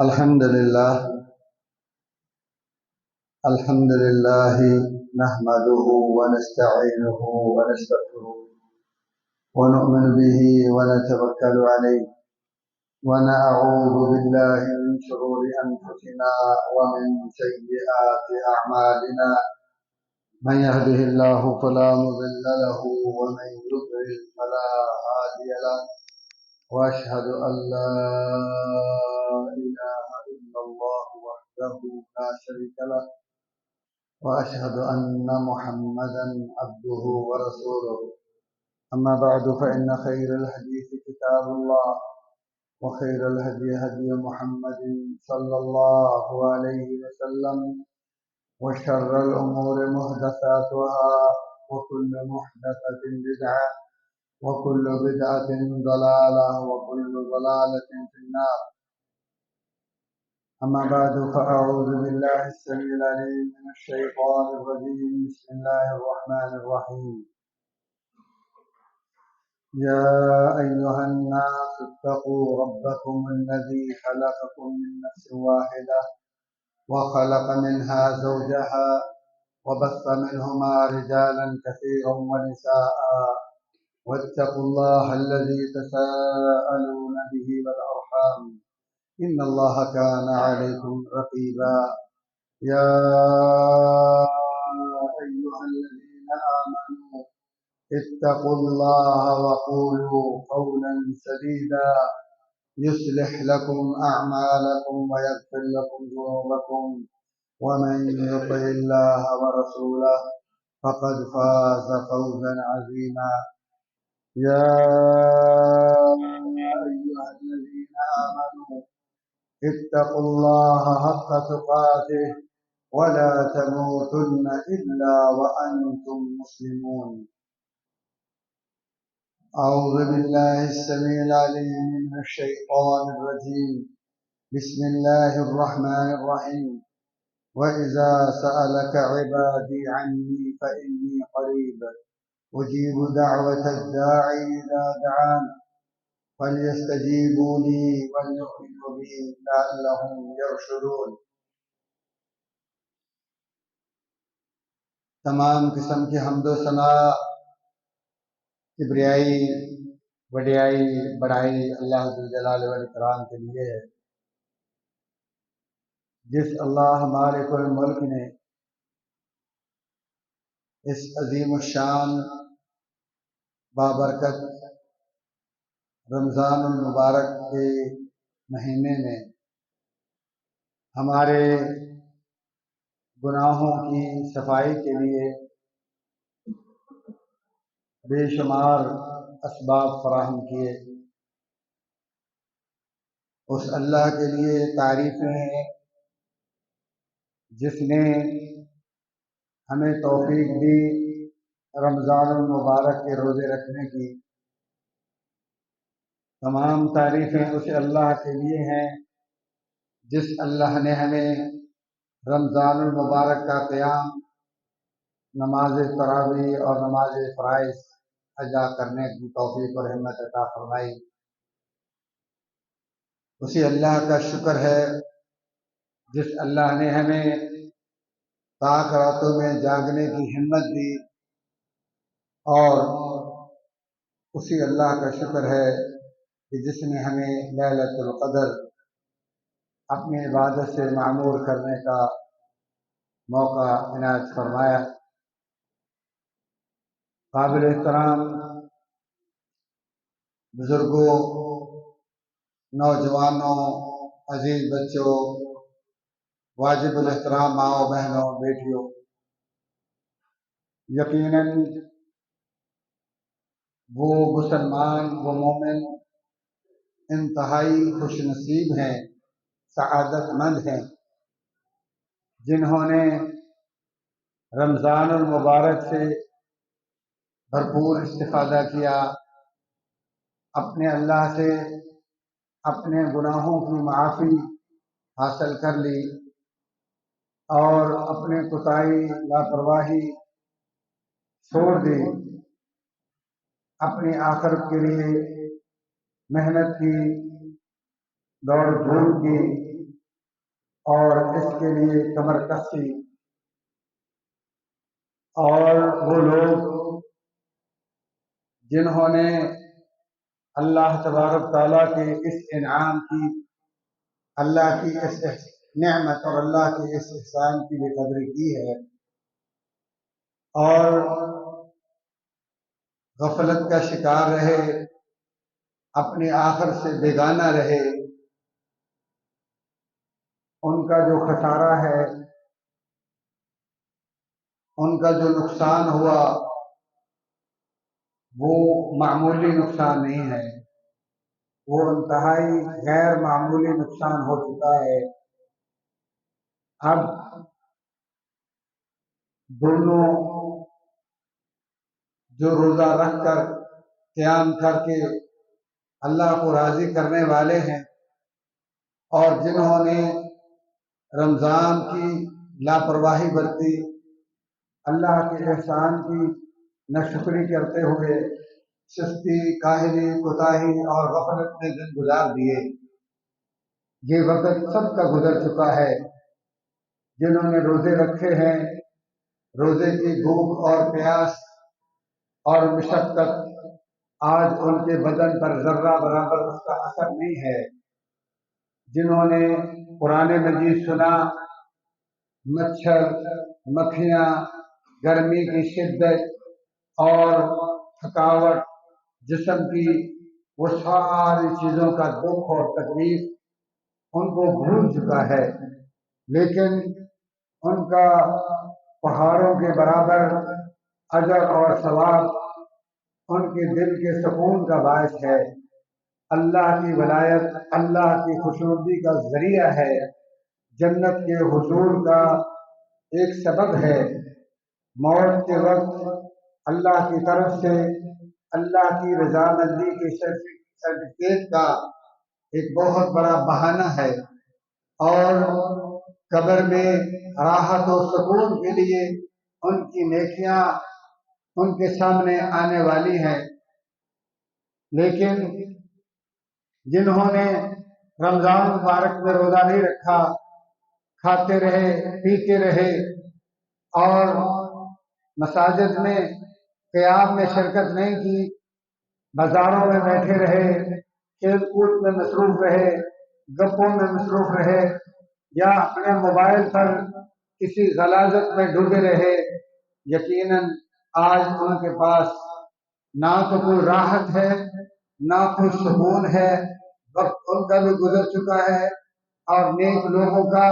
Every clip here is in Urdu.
الحمد لله نحمده ونستعينه ونستغفره ونؤمن به ونتوكل عليه ونعوذ بالله من شرور أنفسنا ومن سيئات أعمالنا. من يهده الله فلا مضل له ومن يضلل فلا هادي له، وأشهد أن لا إله إلا الله وحده لا شريك له، وأشهد أن محمدا عبده ورسوله. أما بعد، فإن خير الحديث كتاب الله، وخير الهدي هدي محمد صلى الله عليه وسلم، وشر الأمور محدثاتها، وكل محدثة بدعة، وكل بدعة ضلالة، وكل ضلالة في النار. أما بعد، فأعوذ بالله السميع العليم من الشيطان الرجيم. بسم الله الرحمن الرحيم. يا أيها الناس اتقوا ربكم الذي خلقكم من نفس واحدة وخلق منها زوجها وبث منهما رجالا كثيرا ونساء، واتقوا الله الذي تساءلون به والأرحام، إن الله كان عليكم رقيبا. يا أيها الذين آمنوا اتقوا الله وقولوا قولا سديدا يصلح لكم أعمالكم ويغفر لكم ذنوبكم، ومن يطع الله ورسوله فقد فاز فوزا عظيما. يا أيها الذين آمنوا اتقوا الله حق تقاته ولا تموتن إلا وأنتم مسلمون. أعوذ بالله السميع العليم من الشيطان الرجيم. بسم الله الرحمن الرحيم. وإذا سألك عبادي عني فإني قريب أجيب دعوة الداعي إذا دعان فليستجيبوا لي وليؤمنوا بي لعلهم يرشدون. تمام قسم کی حمد و ثنا، کبریائی، وڈیائی، بڑائی اللہ ذو الجلال والاکرام کے لیے ہے، جس اللہ مالک الملک نے اس عظیم الشان بابرکت رمضان المبارک کے مہینے میں ہمارے گناہوں کی صفائی کے لیے بے شمار اسباب فراہم کیے۔ اس اللہ کے لیے تعریفیں ہیں جس نے ہمیں توفیق دی رمضان المبارک کے روزے رکھنے کی۔ تمام تعریفیں اس اللہ کے لیے ہیں جس اللہ نے ہمیں رمضان المبارک کا قیام، نماز تراویح اور نماز فرائض ادا کرنے کی توفیق اور ہمت عطا فرمائی۔ اسی اللہ کا شکر ہے جس اللہ نے ہمیں پاک راتوں میں جاگنے کی ہمت دی، اور اسی اللہ کا شکر ہے کہ جس نے ہمیں لیلۃ القدر اپنی عبادت سے معمور کرنے کا موقع عنایت فرمایا۔ قابل احترام بزرگوں، نوجوانوں، عزیز بچوں، واجب الاحترام ماؤں، بہنوں، بیٹیوں، یقیناً وہ مسلمان، وہ مومن انتہائی خوش نصیب ہیں، سعادت مند ہیں جنہوں نے رمضان المبارک سے بھرپور استفادہ کیا، اپنے اللہ سے اپنے گناہوں کی معافی حاصل کر لی، اور اپنے کوتاہی، لاپرواہی چھوڑ دی، اپنی آخرت کے لیے محنت کی، دوڑ دھوپ کی، اور اس کے لیے کمر کسی، اور وہ لوگ جنہوں نے اللہ تبارک تعالیٰ کے اس انعام کی، اللہ کی اس نعمت اور اللہ کے اس احسان کی بے قدری کی ہے اور غفلت کا شکار رہے، اپنے آخر سے بیگانہ رہے، ان کا جو خسارہ ہے، ان کا جو نقصان ہوا، وہ معمولی نقصان نہیں ہے، وہ انتہائی غیر معمولی نقصان ہو چکا ہے۔ اب دونوں جو روزہ رکھ کر قیام کر کے اللہ کو راضی کرنے والے ہیں، اور جنہوں نے رمضان کی لاپرواہی برتی، اللہ کے احسان کی ناشکری کرتے ہوئے سستی، کاہلی، کوتاہی اور غفلت میں دن گزار دیے، یہ وقت سب کا گزر چکا ہے۔ جنہوں نے روزے رکھے ہیں، روزے کی بھوک اور پیاس اور مشقت آج ان کے بدن پر ذرہ برابر اس کا اثر نہیں ہے۔ جنہوں نے قرآن مجید سنا، مچھر، مکھیاں، گرمی کی شدت اور تھکاوٹ، جسم کی وہ ساری چیزوں کا دکھ اور تکلیف ان کو بھول چکا ہے، لیکن ان کا پہاڑوں کے برابر اجر اور ثواب ان کے دل کے سکون کا باعث ہے۔ اللہ کی ولایت اللہ کی خوشنودی کا ذریعہ ہے، جنت کے حصول کا ایک سبب ہے۔ موت کے وقت اللہ کی طرف سے اللہ کی رضامندی کے سرٹیفکیٹ کا ایک بہت بڑا بہانہ ہے، اور قبر میں راحت و سکون کے لیے ان کی نیکیاں ان کے سامنے آنے والی ہیں۔ لیکن جنہوں نے رمضان مبارک میں روزہ نہیں رکھا، کھاتے رہے، پیتے رہے اور مساجد میں قیام میں شرکت نہیں کی، بازاروں میں بیٹھے رہے، کھیل کود میں مصروف رہے، گپوں میں مصروف رہے، یا اپنے موبائل پر کسی غلاظت میں ڈوبے رہے، یقیناً آج ان کے پاس نہ تو کوئی راحت ہے، نہ کوئی سکون ہے، وقت ان کا بھی گزر چکا ہے، اور نیک لوگوں کا،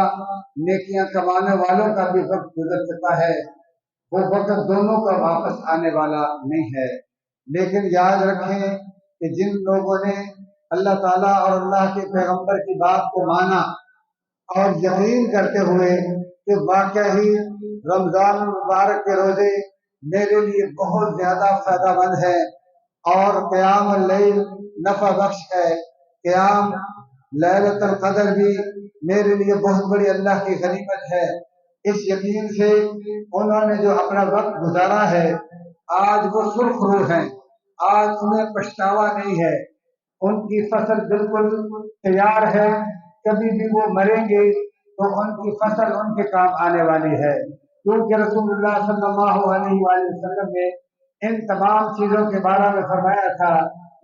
نیکیاں کمانے والوں کا بھی وقت گزر چکا ہے۔ وہ وقت دونوں کا واپس آنے والا نہیں ہے۔ لیکن یاد رکھیں کہ جن لوگوں نے اللہ تعالیٰ اور اللہ کے پیغمبر کی بات کو مانا اور یقین کرتے ہوئے کہ واقع ہی رمضان المبارک کے روزے میرے لیے بہت زیادہ فائدہ مند ہے اور قیام اللیل نفع بخش ہے، قیام لیلۃ القدر بھی میرے لیے بہت بڑی اللہ کی غنیمت ہے، اس یقین سے انہوں نے جو اپنا وقت گزارا ہے، آج وہ سرخ روح ہیں، آج انہیں پچھتاوا نہیں ہے، ان کی فصل بالکل تیار ہے، کبھی بھی وہ مریں گے تو ان کی فصل ان کے کام آنے والی ہے، کیونکہ رسول اللہ صلی اللہ علیہ وآلہ وسلم نے ان تمام چیزوں کے بارے میں فرمایا تھا،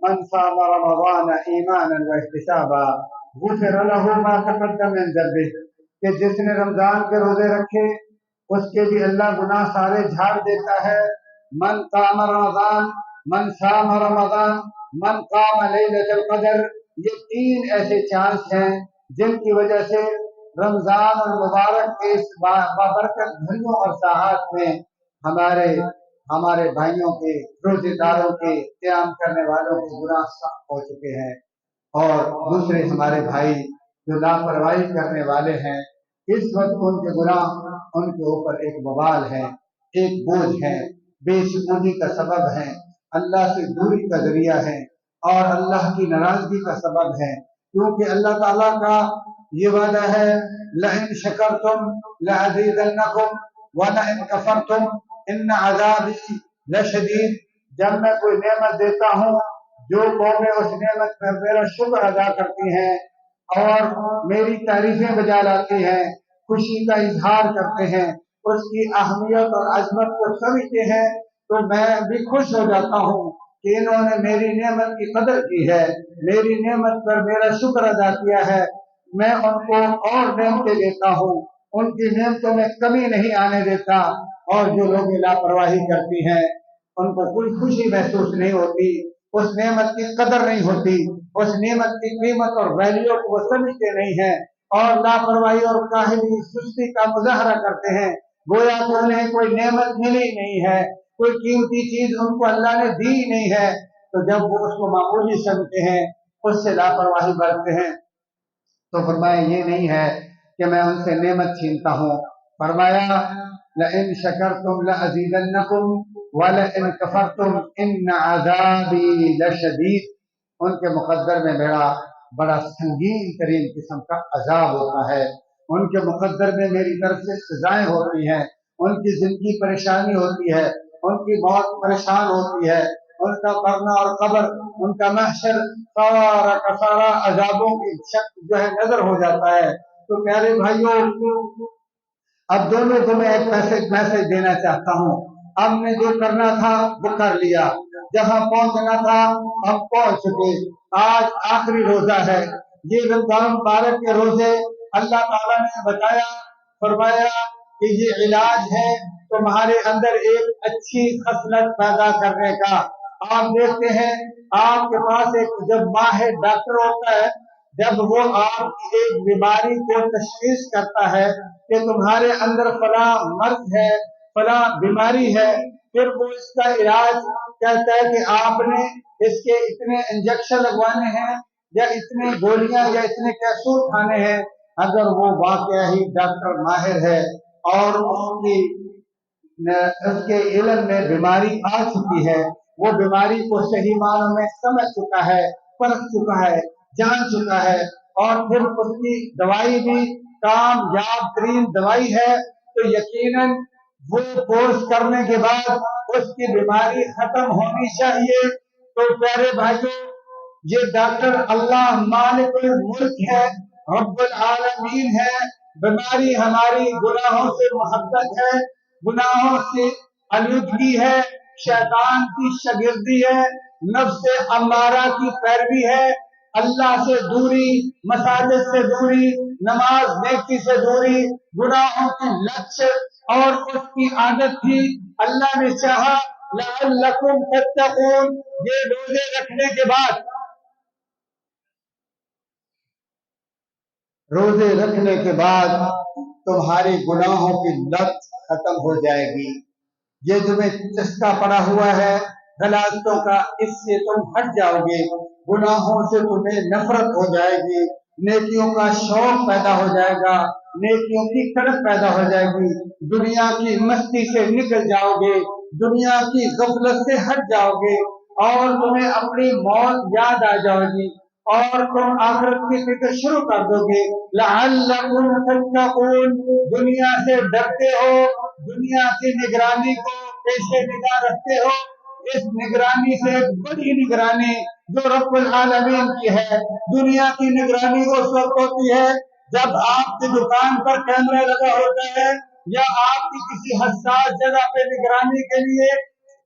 من صام رمضان ایمانا واحتسابا غفر له ما تقدم من ذنبه، کہ جس نے رمضان کے روزے رکھے اس کے بھی اللہ گناہ سارے جھاڑ دیتا ہے۔ من قام رمضان، من صام رمضان، من قام لیلۃ القدر، یہ تین ایسے چانس ہیں جن کی وجہ سے رمضان المبارک کے اس بابرکت گھڑیوں اور ساعات میں ہمارے بھائیوں کے، روزے داروں کے، قیام کرنے والوں کے گناہ سخت ہو چکے ہیں، اور دوسرے ہمارے بھائی جو لاپرواہی کرنے والے ہیں، اس وقت ان کے گناہ ان کے اوپر ایک وبال ہے، ایک بوجھ ہے، بے سکونی کا سبب ہے، اللہ سے دوری کا ذریعہ ہے اور اللہ کی ناراضگی کا سبب ہے، کیونکہ اللہ تعالیٰ کا یہ وعدہ ہے لَإِن شَكَرْتُمْ لَأَزِيدَنَّكُمْ وَلَئِن كَفَرْتُمْ إِنَّ عَذَابِي لَشَدِيدٌ، جب میں کوئی نعمت دیتا ہوں، جو قومیں اس نعمت پر میرا شکر ادا کرتی ہیں اور میری تعریفیں بجا لاتے ہیں، خوشی کا اظہار کرتے ہیں، اس کی اہمیت اور عظمت کو سمجھتے ہیں، تو میں بھی خوش ہو جاتا ہوں کہ انہوں نے میری نعمت کی قدر کی ہے، میری نعمت پر میرا شکر ادا کیا ہے۔ میں ان کو اور نعمتیں دیتا ہوں، ان کی نعمتوں میں کمی نہیں آنے دیتا، اور جو لوگ لاپرواہی کرتی ہیں ان کو کوئی خوشی محسوس نہیں ہوتی، اس نعمت کی قدر نہیں ہوتی، اس نعمت کی قیمت اور ویلیو کو وہ سمجھتے نہیں ہیں، اور لاپرواہی اور کاہلی سستی کا مظاہرہ کرتے ہیں، گویا کہ انہیں کوئی نعمت ملی نہیں ہے، کوئی قیمتی چیز ان کو اللہ نے دی نہیں ہے۔ تو جب وہ اس کو معمولی سمجھتے ہیں، اس سے لاپرواہی برتتے ہیں، تو فرمایا یہ نہیں ہے کہ میں ان سے نعمت چھینتا ہوں۔ فرمایا لئن شکرتم لازیدنکم ولئن کفرتم ان عذابی لشدید۔ ان کے مقدر میں بڑا سنگین ترین قسم کا عذاب ہوتا ہے، ان کے مقدر میں میری طرف سے سزائیں ہوتی ہیں، ان کی زندگی پریشانی ہوتی ہے، ان کی موت پریشان ہوتی ہے، ان کا مرنا اور قبر، ان کا محشر سارا کا سارا عذابوں کی شکل جو ہے نظر ہو جاتا ہے۔ تو پیارے بھائیوں، اب دونوں کو میں ایک میسج دینا چاہتا ہوں۔ ہم نے جو کرنا تھا وہ کر لیا، جہاں پہنچنا تھا ہم پہنچ چکے۔ آج آخری روزہ ہے، یہ رمضان مبارک کے روزے اللہ تعالیٰ نے بتایا، فرمایا کہ یہ علاج ہے تمہارے اندر ایک اچھی خصلت پیدا کرنے کا۔ آپ دیکھتے ہیں آپ کے پاس ایک جب ماہر ڈاکٹر ہوتا ہے، جب وہ آپ کی ایک بیماری کو تشخیص کرتا ہے کہ تمہارے اندر فلاں مرض ہے، فلاں بیماری ہے، پھر وہ اس کا علاج کہتا ہے کہ آپ نے اس کے اتنے انجیکشن لگوانے ہیں، یا اتنے گولیاں یا اتنے کیپسول کھانے ہیں۔ اگر وہ واقعہ ہی ڈاکٹر ماہر ہے اور اس کے علم میں بیماری آ چکی ہے، وہ بیماری کو صحیح معنوں میں سمجھ چکا ہے، پرکھ چکا ہے، جان چکا ہے، اور پھر اس کی دوائی بھی کامیاب ترین دوائی ہے، تو یقیناً وہ کورس کرنے کے بعد اس کی بیماری ختم ہونی چاہیے۔ تو پیارے بھائیوں، یہ ڈاکٹر اللہ مالک الملک ہے، رب العالمین ہے۔ بیماری ہماری گناہوں سے محبت ہے، گناہوں سے آلودگی ہے، شیطان کی شاگردی ہے، نفس امارہ کی پیروی ہے، اللہ سے دوری، مساجد سے دوری، نماز نیکی سے دوری، گناہوں کی لت سے، اور اس کی عادت تھی۔ اللہ نے چاہا لعلکم تتقون، یہ روزے رکھنے کے بعد تمہارے گناہوں کی لت ختم ہو جائے گی۔ یہ تمہیں چسکا پڑا ہوا ہے غلاظتوں کا، اس سے تم ہٹ جاؤ گے، گناہوں سے تمہیں نفرت ہو جائے گی، نیکیوں کا شوق پیدا ہو جائے گا، نیکیوں کی طرف پیدا ہو جائے گی، دنیا کی مستی سے نکل جاؤ گے، دنیا کی غفلت سے ہٹ جاؤ گے، اور تمہیں اپنی موت یاد آ جائے گی، اور تم آخرت کی فکر شروع کر دو گے۔ لعلکم تتقون، دنیا سے ڈرتے ہو، دنیا کی نگرانی کو پیش نگاہ رکھتے ہو، اس نگرانی سے بڑی نگرانی جو رب العالمین کی ہے۔ دنیا کی نگرانی اس وقت ہوتی ہے جب آپ کی دکان پر کیمرہ لگا ہوتا ہے، یا آپ کی کسی حساس جگہ پہ نگرانی کے لیے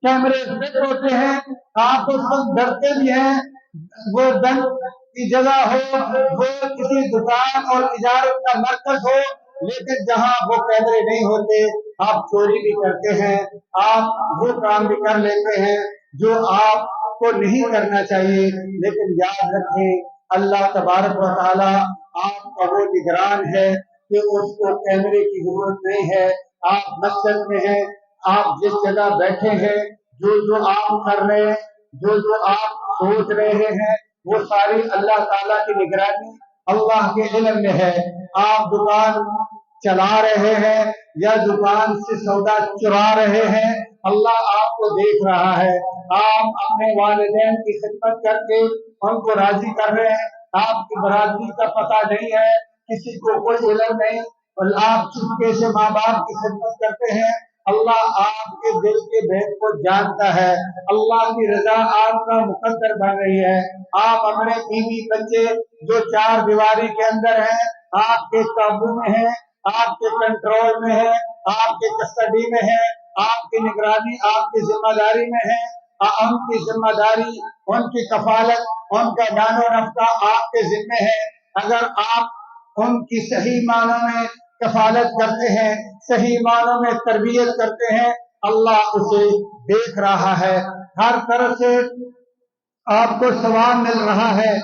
کیمرے فٹ ہوتے ہیں، آپ اس وقت ڈرتے بھی ہیں، وہ بینک کی جگہ ہو، وہ کسی دکان اور تجارت کا مرکز ہو، لیکن جہاں وہ کیمرے نہیں ہوتے آپ چوری بھی کرتے ہیں، آپ وہ کام بھی کر لیتے ہیں جو آپ کو نہیں کرنا چاہیے۔ لیکن یاد رکھیں اللہ تبارک و تعالی آپ کا وہ نگران ہے کہ اس کو کیمرے کی ضرورت نہیں ہے۔ آپ مسجد میں ہیں، آپ جس جگہ بیٹھے ہیں، جو آپ کر رہے ہیں، جو آپ سوچ رہے ہیں، وہ ساری اللہ تعالیٰ کی نگرانی اللہ کے علم میں ہے۔ آپ دکان چلا رہے ہیں یا دکان سے سودا چرا رہے ہیں، اللہ آپ کو دیکھ رہا ہے۔ آپ اپنے والدین کی خدمت کر کے ان کو راضی کر رہے ہیں، آپ کی برادری کا پتہ نہیں ہے، کسی کو کوئی علم نہیں، اور آپ چپکے سے ماں باپ کی خدمت کرتے ہیں، اللہ آپ کے دل کے بھید کو جانتا ہے، اللہ کی رضا آپ کا مقدر بن رہی ہے، آپ اپنے بیوی بچے جو چار دیواری کے اندر ہیں آپ کے قابو میں ہیں، آپ کے کنٹرول میں ہے، آپ کے کسٹڈی میں ہے، آپ کی نگرانی آپ کی ذمہ داری میں ہے، ان کی ذمہ داری، ان کی کفالت، ان کا دان و نفقہ آپ کے ذمہ ہے۔ اگر آپ ان کی صحیح معنوں میں کفالت کرتے ہیں، صحیح معنوں میں تربیت کرتے ہیں، اللہ اسے دیکھ رہا ہے، ہر طرح سے آپ کو ثواب مل رہا ہے۔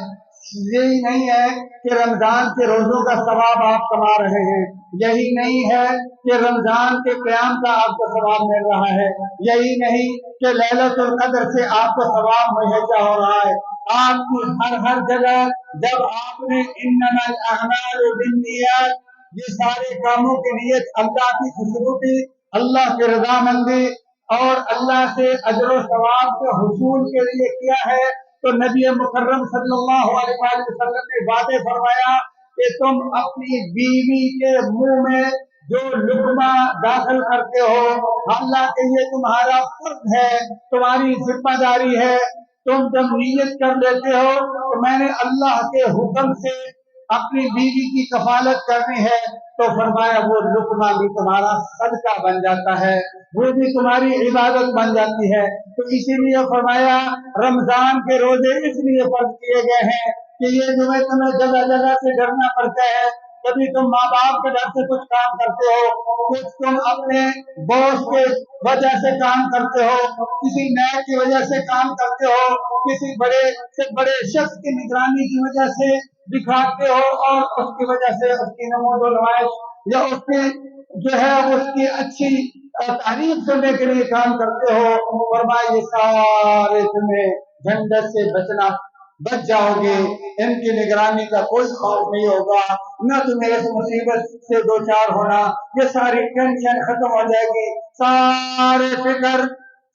یہی نہیں ہے کہ رمضان کے روزوں کا ثواب آپ کما رہے ہیں، یہی نہیں ہے کہ رمضان کے قیام کا آپ کو ثواب مل رہا ہے، یہی نہیں کہ لیلۃ القدر سے آپ کو ثواب مہیا ہو رہا ہے۔ آپ کی ہر جگہ جب آپ نے انما الاعمال بالنیات، یہ سارے کاموں کی نیت اللہ کی خوشنودی، اللہ کی رضامندی اور اللہ سے اجر و ثواب کے حصول کے لیے کیا ہے، تو نبی مکرم صلی اللہ علیہ وسلم نے واضح فرمایا کہ تم اپنی بیوی کے منہ میں جو لقمہ داخل کرتے ہو، اللہ کے یہ تمہارا فرض ہے، تمہاری ذمہ داری ہے، تم جب نیت کر لیتے ہو تو میں نے اللہ کے حکم سے اپنی بیوی کی کفالت کرنی ہے، تو فرمایا وہ لقمہ بھی تمہارا صدقہ بن جاتا ہے، وہ بھی تمہاری عبادت بن جاتی ہے۔ تو اسی لیے فرمایا رمضان کے روزے اس لیے فرض کیے گئے ہیں کہ یہ تمہیں جگہ جگہ سے ڈرنا پڑتا ہے، کبھی تم ماں باپ کے ڈر سے کچھ کام کرتے ہو، کچھ تم اپنے باس کے وجہ سے کام کرتے ہو، کسی نئے کی وجہ سے کام کرتے ہو، کسی بڑے سے بڑے شخص کی نگرانی کی وجہ سے دکھاتے ہو، اور اس کی وجہ سے اس کی نمود و نمائش یا اس کی جو ہے اس کی اچھی تعریف کرنے کے لیے کام کرتے ہو، فرمایا یہ سارے تمہیں جھنڈت سے بچ جاؤ گے، ان کی نگرانی کا کوئی خوف نہیں ہوگا، نہ تمہیں اس مصیبت سے دو چار ہونا، یہ ساری ٹینشن ختم ہو جائے گی، سارے فکر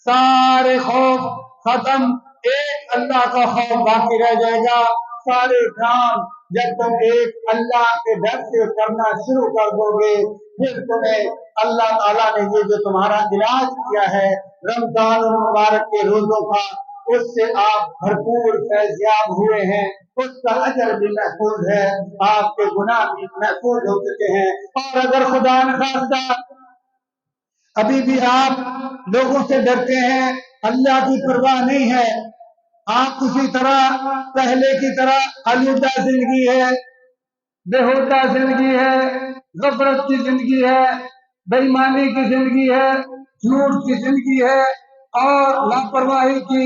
سارے خوف ختم، ایک اللہ کا خوف باقی رہ جائے گا، سارے کام جب تم ایک اللہ کے ڈر سے کرنا شروع کر دو گے، پھر تمہیں اللہ تعالیٰ نے یہ جو تمہارا علاج کیا ہے رمضان المبارک کے روزوں کا، اس سے آپ بھرپور فیضیاب ہوئے ہیں، اس کا اجر بھی محفوظ ہے، آپ کے گناہ بھی محفوظ ہو چکے ہیں۔ اور اگر خدا نخواستہ ابھی بھی آپ لوگوں سے ڈرتے ہیں، اللہ کی پرواہ نہیں ہے، آپ اسی طرح پہلے کی طرح آلودہ زندگی ہے، بےہودہ زندگی ہے، غفلت کی زندگی ہے، بے ایمانی کی زندگی ہے، جھوٹ کی زندگی ہے، اور لاپرواہی کی،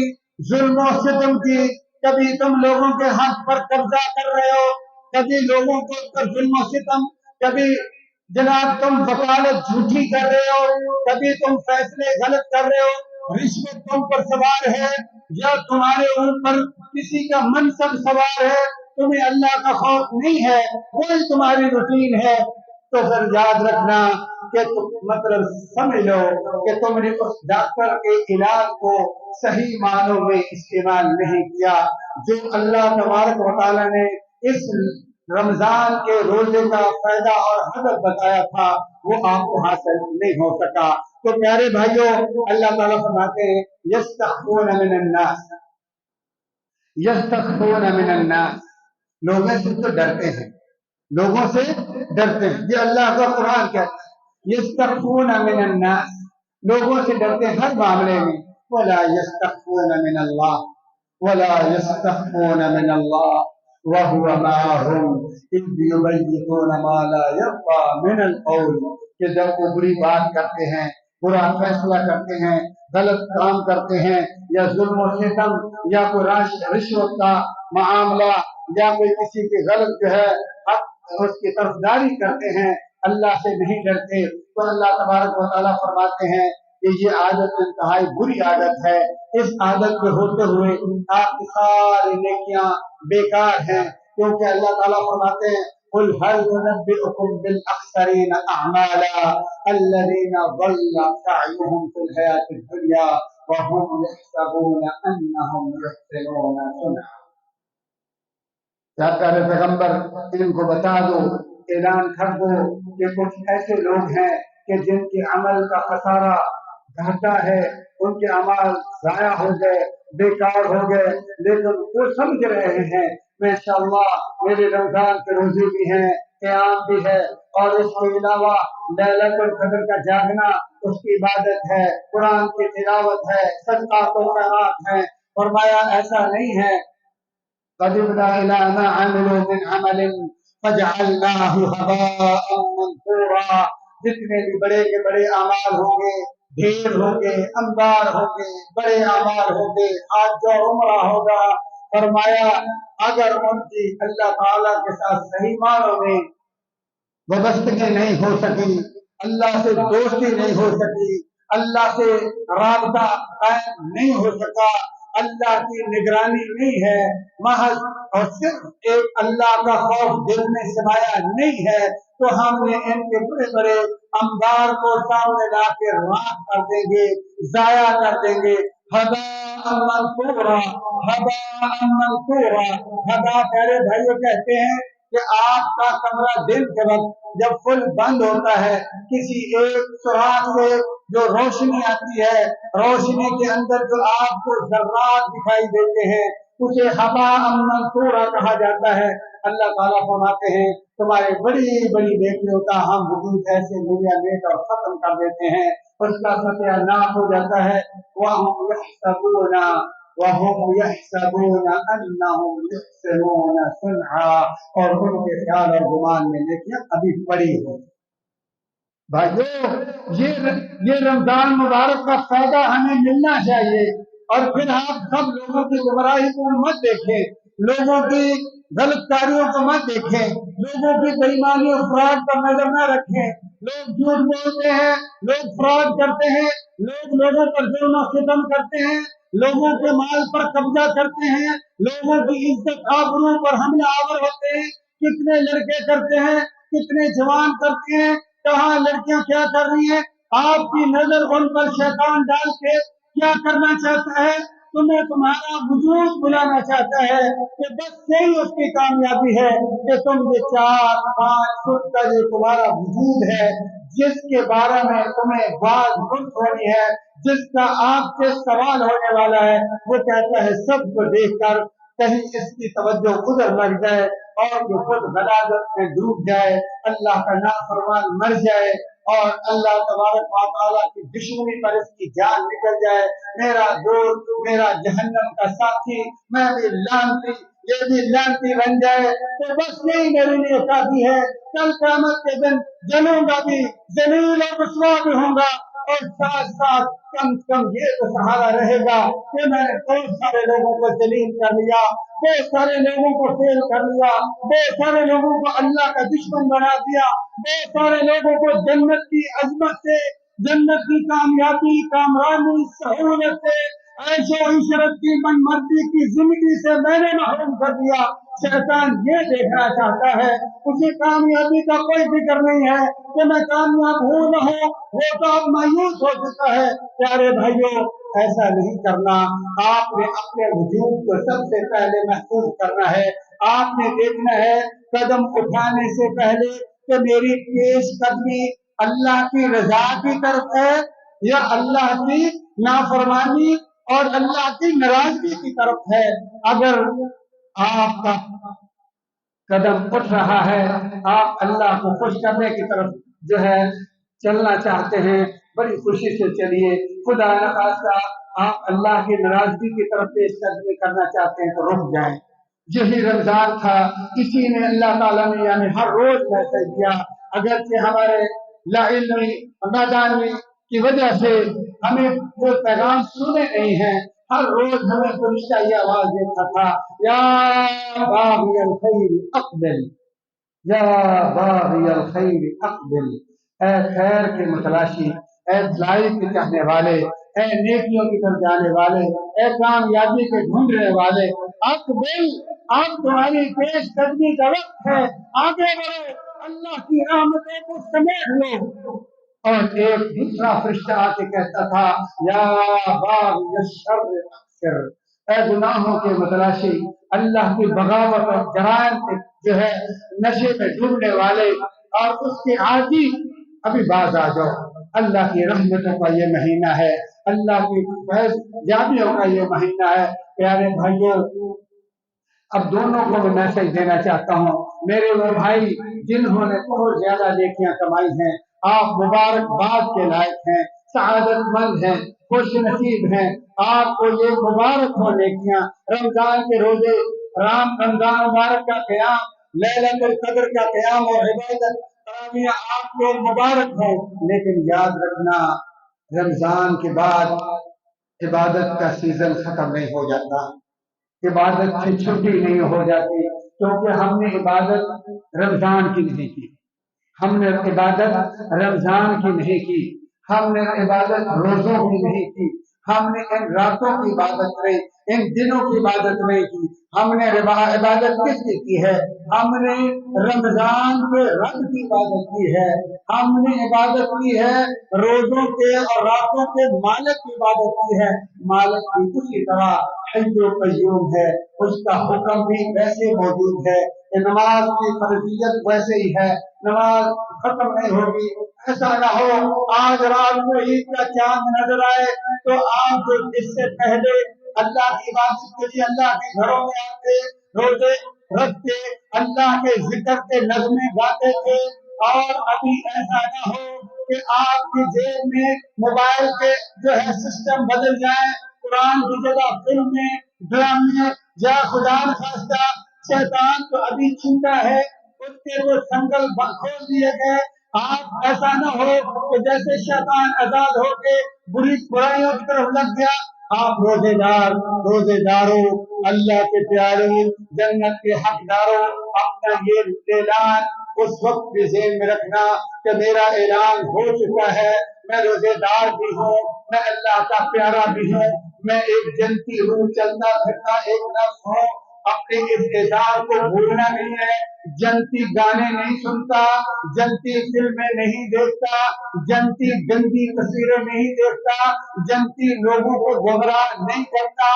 ظلم و ستم کی، کبھی تم لوگوں کے حق پر قبضہ کر رہے ہو، کبھی لوگوں کے اوپر ظلم و ستم، کبھی جناب تم وکالت جھوٹی کر رہے ہو، کبھی تم فیصلے غلط کر رہے ہو، رشوت تم پر سوار ہے، یا تمہارے اوپر کسی کا منصب سوار ہے، تمہیں اللہ کا خوف نہیں ہے، کوئی تمہاری روٹین ہے، تو پھر یاد رکھنا کہ مطلب سمجھ لو کہ تم نے اس ڈاکٹر کے علاج کو صحیح معنوں میں استعمال نہیں کیا، جو اللہ تبارک و تعالیٰ نے اس رمضان کے روزے کا فائدہ اور ہدف بتایا تھا وہ آپ کو حاصل نہیں ہو سکا۔ تو پیارے بھائیوں، اللہ تعالیٰ فرماتے ہیں یستخفون من الناس، یستخفون من الناس، لوگوں سے تو ڈرتے ہیں، لوگوں سے ڈرتے ہیں، یہ اللہ کا قرآن کہتا ہے یستخفون من الناس، لوگوں سے ڈرتے ہیں ہر معاملے میں، ولا یستخفون من اللہ، ولا یستخفون من اللہ وَهُوَ مَعَهُمْ إِذْ يُبَيِّتُونَ مَا لَا يَرْضَىٰ مِنَ الْقَوْلِ، کہ جب وہ بری بات کرتے ہیں، برا فیصلہ کرتے ہیں، غلط کام کرتے ہیں، یا ظلم و ستم، یا کوئی رشوت کا معاملہ، یا کوئی کسی کی غلط جو ہے حق اس کی طرفداری کرتے ہیں، اللہ سے نہیں ڈرتے، تو اللہ تبارک و تعالیٰ فرماتے ہیں کہ یہ عادت انتہائی بری عادت ہے، اس عادت کے ہوتے ہوئے آپ کی ساری نیکیاں بیکار ہیں، کیونکہ اللہ تعالیٰ فرماتے ہیں قُلْ هَلْ نُنَبِّئُكُمْ بِالْأَخْسَرِينَ أَعْمَالًا الَّذِينَ ضَلَّ سَعْيُهُمْ فِي الْحَيَاةِ الدُّنْيَا وَهُمْ يَحْسَبُونَ أَنَّهُمْ يُحْسِنُونَ صُنْعًا۔ پیارے پیغمبر ان کو بتا دو، اعلان کر دو کہ کچھ ایسے لوگ ہیں کہ جن کے عمل کا خسارہ گھاٹا ہے، ان کے عمل ضائع ہو گئے، بیکار ہو گئے، لیکن وہ سمجھ رہے ہیں ماشاءاللہ میرے رمضان کے روزے بھی ہیں، قیام بھی ہے، اور اس کے علاوہ لیلۃ القدر کا جاگنا اس کی عبادت ہے، قرآن کی تلاوت ہے، صدقات و خیرات ہیں۔ فرمایا ایسا نہیں ہے، قدمنا إلى ما عملوا من عمل فجعلناه هباء منثورا، جتنے بھی بڑے کے بڑے اعمال ہوں گے، ڈھیر ہوں گے، انبار ہوں گے، بڑے اعمال ہوں گے، حج و عمرہ ہوگا، فرمایا اگر ان کی اللہ تعالیٰ کے ساتھ صحیح معنوں میں وابستگی نہیں ہو سکی، اللہ سے دوستی نہیں ہو سکی، اللہ سے رابطہ قائم نہیں ہو سکا، اللہ کی نگرانی نہیں ہے، محض اور صرف ایک اللہ کا خوف دل میں سمایا نہیں ہے، تو ہم نے ان کے بڑے بڑے انبار کو سامنے لا کے راکھ کر دیں گے، ضائع کر دیں گے۔ ہباء منثورا، ہباء منثورا، ہباء پیارے بھائیوں کہتے ہیں کہ آپ کا کمرہ دن کے وقت جب فل بند ہوتا ہے، کسی ایک سوراخ سے جو روشنی آتی ہے، روشنی کے اندر جو آپ کو ذرات دکھائی دیتے ہیں، اسے ہباء منثورا کہا جاتا ہے۔ اللہ تعالیٰ فرماتے ہیں تمہارے بڑی بڑی نیکیوں کا ہم وجود ایسے دنیا میں اور ختم کر دیتے ہیں، اس کا ستیہ ناش ہو جاتا ہے۔ وَهُمْ يَحْسَبُونَ أَنَّهُمْ يُحْسِنُونَ صُنْعًا، اور ان کے خیال اور گمان میں نیکیاں ابھی پڑی ہیں۔ بھائیو یہ رمضان مبارک کا فائدہ ہمیں ملنا چاہیے، اور پھر آپ سب لوگوں کی گمراہی کو مت دیکھیں، لوگوں کی غلط کاریوں کو مت دیکھیں، لوگوں کی بےایمانی اور فراڈ پر نظر نہ رکھیں۔ لوگ جھوٹ بولتے ہیں، لوگ فراڈ کرتے ہیں، لوگ لوگوں پر ظلم و ستم کرتے ہیں، لوگوں کے مال پر قبضہ کرتے ہیں، لوگوں کی عزت آبرو پر حملہ آور ہوتے ہیں۔ کتنے لڑکے کرتے ہیں، کتنے جوان کرتے ہیں، کہاں لڑکیاں کیا کر رہی ہیں، آپ کی نظر ان پر شیطان ڈال کے کیا کرنا چاہتا ہے، تمہیں تمہارا وجود بلانا چاہتا ہے، کہ بس یہی اس کی کامیابی ہے کہ تم یہ 4-5 فٹ کا یہ تمہارا وجود ہے، جس کے بارے میں تمہیں بات ہونی ہے، جس کا آپ سے سوال ہونے والا ہے، وہ کہتا ہے سب کو دیکھ کر کہیں اس کی توجہ ادھر لگ جائے اور جو خود غلاظت میں ڈوب جائے، اللہ کا نافرمان مر جائے، اور اللہ تبارک و تعالیٰ کی دشمنی پر اس کی جان نکل جائے، میرا دوست، میرا جہنم کا ساتھی، میں بھی لعنتی، یہ بھی لعنتی بن جائے، تو بس یہی میرے لیے کافی ہے۔ کل قیامت کے دن جلوں گا بھی، ذلیل اور رسوا بھی ہوں گا، اور ساتھ ساتھ کم کم یہ تو سہارا رہے گا کہ میں نے بہت سارے لوگوں کو ذلیل کر لیا، بہت سارے لوگوں کو فیل کر لیا، بہت سارے لوگوں کو اللہ کا دشمن بنا دیا، بہت سارے لوگوں کو جنت کی عظمت سے، جنت کی کامیابی، کامرانی، سہولت سے، عیش و عشرت کی من مرضی کی زندگی سے میں نے محروم کر دیا۔ شیطان یہ دیکھنا چاہتا ہے، اسے کامیابی کا کوئی فکر نہیں ہے کہ میں کامیاب ہوں نہ ہوں، وہ تو اب مایوس ہو چکا ہے۔ پیارے بھائیوں، ایسا نہیں کرنا، آپ نے اپنے وجود کو سب سے پہلے محفوظ کرنا ہے۔ آپ نے دیکھنا ہے قدم اٹھانے سے پہلے کہ میری پیش قدمی اللہ کی رضا کی طرف ہے یا اللہ کی نافرمانی اور اللہ کی ناراضگی کی طرف ہے۔ اگر آپ کا قدم اٹھ رہا ہے، آپ اللہ کو خوش کرنے کی طرف جو ہے چلنا چاہتے ہیں، بڑی خوشی سے چلیے۔ خدا نخواستہ آپ اللہ کی ناراضگی کی طرف پیش قدمی کرنا چاہتے ہیں تو رک جائیں۔ یہی رمضان تھا، اسی نے اللہ تعالیٰ نے یعنی ہر روز میسج دیا، اگرچہ ہمارے لا علمی نادانی کی وجہ سے ہمیں وہ پیغام سنے نہیں ہیں، ہر روز ہمیں فرشتہ یہ آواز دیتا تھا، یا باغی الخیر اقبل، یا باغی الخیر اقبل، اے خیر کے متلاشی، اے بھلائی کے چاہنے والے، اے نیکیوں کی طرف جانے والے، اے کامیابی کے ڈھونڈنے والے، اقبل، اب تمہاری پیش قدمی کا وقت ہے، آگے بڑھو، اللہ کی رحمتوں کو سمیٹ لو۔ اور ایک دوسرا فرشتہ آ کے کہتا تھا، یا باغی الشر اقصر، اے گناہوں کے متلاشی، اللہ کی بغاوت اور جرائم کے جو ہے نشے میں ڈوبنے والے اور اس کے عادی، ابھی باز آ جاؤ، اللہ کی رحمتوں کا یہ مہینہ ہے، اللہ کی فیض یابیوں کا یہ مہینہ ہے۔ پیارے بھائیوں، اب دونوں کو میں میسج دینا چاہتا ہوں، میرے وہ بھائی جنہوں نے بہت زیادہ نیکیاں کمائی ہیں، آپ مبارکباد کے لائق ہیں، سعادت مند ہیں، خوش نصیب ہیں، آپ کو یہ مبارک ہو نیکیاں، رمضان کے روزے، رمضان مبارک کا قیام، لیلۃ القدر کا قیام اور عبادت تراویح آپ کو مبارک ہو۔ لیکن یاد رکھنا، رمضان کے بعد عبادت کا سیزن ختم نہیں ہو جاتا، عبادت کی چھٹی نہیں ہو جاتی، کیونکہ ہم نے عبادت رمضان کی نہیں کی، ہم نے عبادت رمضان کی نہیں کی، ہم نے عبادت روزوں کی نہیں کی، ہم نے ان راتوں کی عبادت نہیں، ان دنوں کی عبادت نہیں کی، ہم نے عبادت کس کی ہے؟ ہم نے رمضان کے رب کی عبادت کی ہے، ہم نے عبادت کی ہے روزوں کے اور راتوں کے مالک کی عبادت کی ہے۔ مالک بھی اسی طرح حی و قیوم ہے، اس کا حکم بھی ویسے موجود ہے، نماز کی فرضیت ویسے ہی ہے، نماز ختم نہیں ہوگی۔ ایسا نہ ہو آج رات کو عید کا چاند نظر آئے تو آپ جو اس سے پہلے اللہ کی عبادت کے لیے اللہ کے گھروں میں آتے، روزے رکھتے، اللہ کے ذکر کے نظمیں گاتے تھے، اور ابھی ایسا نہ ہو کہ آپ کی جیب میں موبائل کے جو ہے سسٹم بدل جائیں، قرآن کی جگہ فلمیں، ڈرامے، یا خدا نخواستہ شیطان تو ابھی چھوٹا ہے، اس کے وہ سنگل کھول دیے گئے۔ آپ ایسا نہ ہو کہ جیسے شیطان آزاد ہو کے برائیوں کی طرف لگ گیا۔ آپ روزے داروں، اللہ کے پیاروں، جنت کے حقداروں، اپنا یہ اعلان اس وقت بھی ذہن میں رکھنا کہ میرا اعلان ہو چکا ہے، میں روزے دار بھی ہوں، میں اللہ کا پیارا بھی ہوں، میں ایک جنتی ہوں، چلتا پھرتا ایک نفس ہوں۔ اپنے اس اعزاز کو بھولنا نہیں ہے، جنتی گانے نہیں سنتا، جنتی فلمیں نہیں دیکھتا، جنتی گندی تصویریں نہیں دیکھتا، جنتی لوگوں کو گمراہ نہیں کرتا،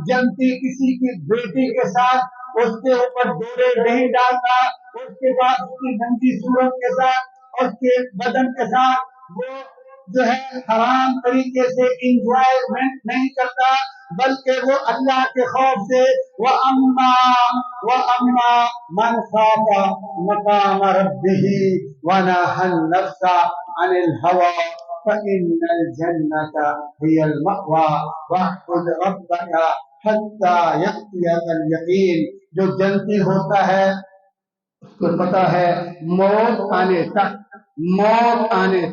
جنتی کسی کی بیٹی کے ساتھ اس کے اوپر ڈورے نہیں ڈالتا، اس کے بعد اس کی گندی صورت کے ساتھ، اس کے بدن کے ساتھ وہ جو ہے حرام طریقے سے انجوائمنٹ نہیں کرتا، بلکہ وہ اللہ کے خوف سے وَأَمَّا مَنْ خَافَ مَقَامَ رَبِّهِ وَنَهَى النَّفْسَ عَنِ الْهَوَىٰ فَإِنَّ الْجَنَّةَ هِيَ الْمَأْوَىٰ وَاعْبُدْ رَبَّكَ حَتَّىٰ يَأْتِيَكَ الْيَقِينُ۔ جو جنتی ہوتا ہے اس کو پتا ہے موت آنے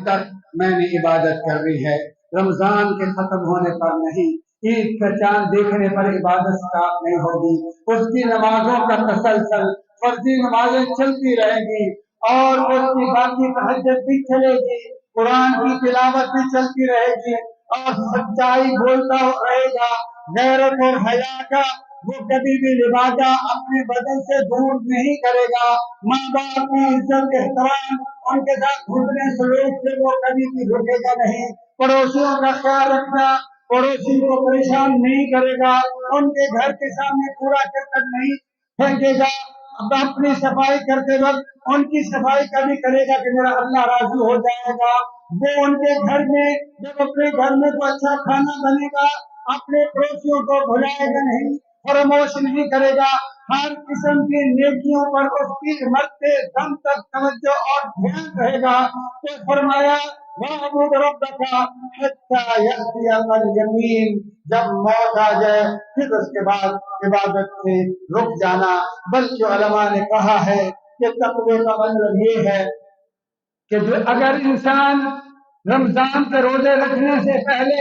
تک میں نے عبادت کرنی ہے، رمضان کے ختم ہونے پر نہیں، عید کا چاند دیکھنے پر عبادت سٹارٹ نہیں ہوگی، اس کی نمازوں کا تسلسل، فرضی نمازیں چلتی رہیں گی، اور اس کی باقی تہجد بھی چلے گی، قرآن کی تلاوت بھی چلتی رہے گی، اور سچائی بولتا رہے گا، غیرت اور حیا کا وہ کبھی بھی لبادہ اپنے بدن سے دور نہیں کرے گا، ماں باپ کی عزت احترام ان کے ساتھ گھٹنے سلوک سے وہ کبھی بھی رکے گا نہیں، پڑوسیوں کا خیال رکھنا، پڑوسی کو پریشان نہیں کرے گا، ان کے گھر کے سامنے کوڑا کرکٹ نہیں پھینکے گا، اب اپنی صفائی کرتے وقت ان کی صفائی کبھی کرے گا کہ میرا اللہ راضی ہو جائے گا، وہ ان کے گھر میں جب اپنے گھر میں تو اچھا کھانا بنے گا اپنے پڑوسیوں کو بھلائے گا نہیں، فراموش نہیں کرے گا، ہر قسم کی نیکیوں پر اس کی مرتے دم تک توجہ اور دھیان رہے گا۔ تو فرمایا وَاعْبُدْ رَبَّكَ حَتَّىٰ يَأْتِيَكَ الْيَقِينُ، جب موت آ جائے پھر اس کے بعد عبادت سے رک جانا۔ بلکہ علماء نے کہا ہے کہ تقوی کا مطلب یہ ہے کہ جو اگر انسان رمضان کے روزے رکھنے سے پہلے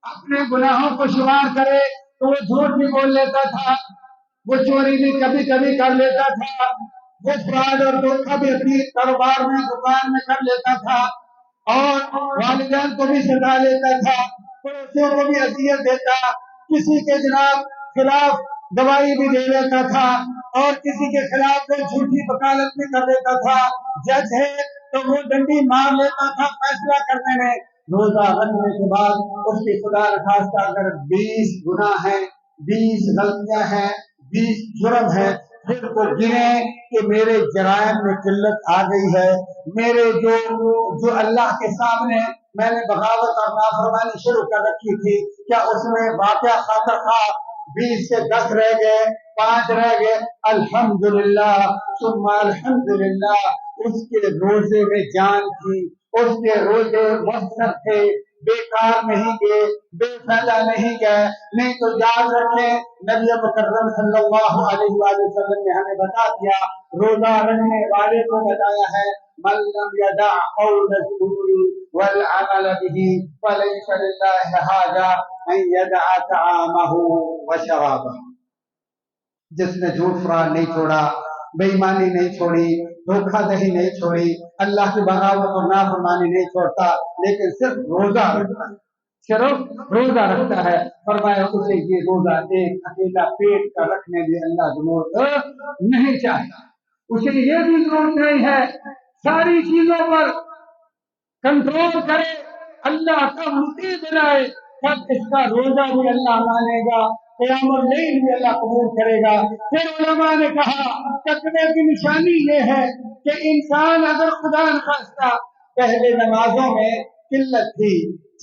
اپنے گناہوں کو شمار کرے تو وہ جھوٹ بھی بول لیتا تھا، وہ چوری بھی کبھی کبھی کر لیتا تھا، وہ فراڈ اور دھوکہ بھی اپنی کاروبار میں دکان میں کر لیتا تھا، اور والدین کو بھی ستا لیتا تھا، پڑوسیوں کو بھی اذیت دیتا، کسی کے جناب خلاف گواہی بھی دے لیتا تھا، اور کسی کے خلاف وہ جھوٹی وکالت بھی کر لیتا تھا، جج ہے تو وہ ڈنڈی مار لیتا تھا فیصلہ کرنے میں۔ روزہ رکھنے کے بعد اس کی خدا نخواستہ اگر 20 گناہ ہیں، 20 غلطیاں ہیں، 20 جرم ہیں، پھر وہ گنے کہ میرے جرائم میں قلت آ گئی ہے، میرے جو اللہ کے سامنے میں نے بغاوت اور نافرمانی شروع کر رکھی تھی، کیا اس میں واقعہ خاطر خواہ 20 سے 10 رہ گئے، 5 رہ گئے، الحمدللہ ثم الحمدللہ اس کے روزے میں جان تھی، اس کے روزے مؤثر تھے، بیکار نہیں گئے، بے فائدہ نہیں گئے۔ نہیں تو یاد رکھیں نبی مکرم صلی اللہ علیہ وآلہ وسلم نے ہمیں بتا دیا، روزہ رکھنے والے کو بتایا ہے من لم يدع قول الزور والعمل به فليس لله حاجة ان يدع طعامه وشرابه۔ جس نے جھوٹ فرار نہیں چھوڑا، بے ایمانی نہیں چھوڑی، دھوکہ دہی نہیں چھوڑی، اللہ کی بغاوت اور نافرمانی نہیں چھوڑتا، لیکن صرف روزہ رکھتا ہے، صرف روزہ رکھتا ہے، فرمایا اسے یہ روزہ ایک اکیلا پیٹ کا رکھنے بھی اللہ ضرورت نہیں چاہتا، اسے یہ بھی ضرورت نہیں ہے ساری چیزوں پر کنٹرول کرے، اللہ کا مطیع بنائے، تب اس کا روزہ بھی اللہ مانے گا، قیام اللیل بھی اللہ قبول کرے گا۔ پھر علماء نے کہا تقوی کی نشانی یہ ہے کہ انسان اگر خدا نخواستہ پہلے نمازوں میں قلت تھی،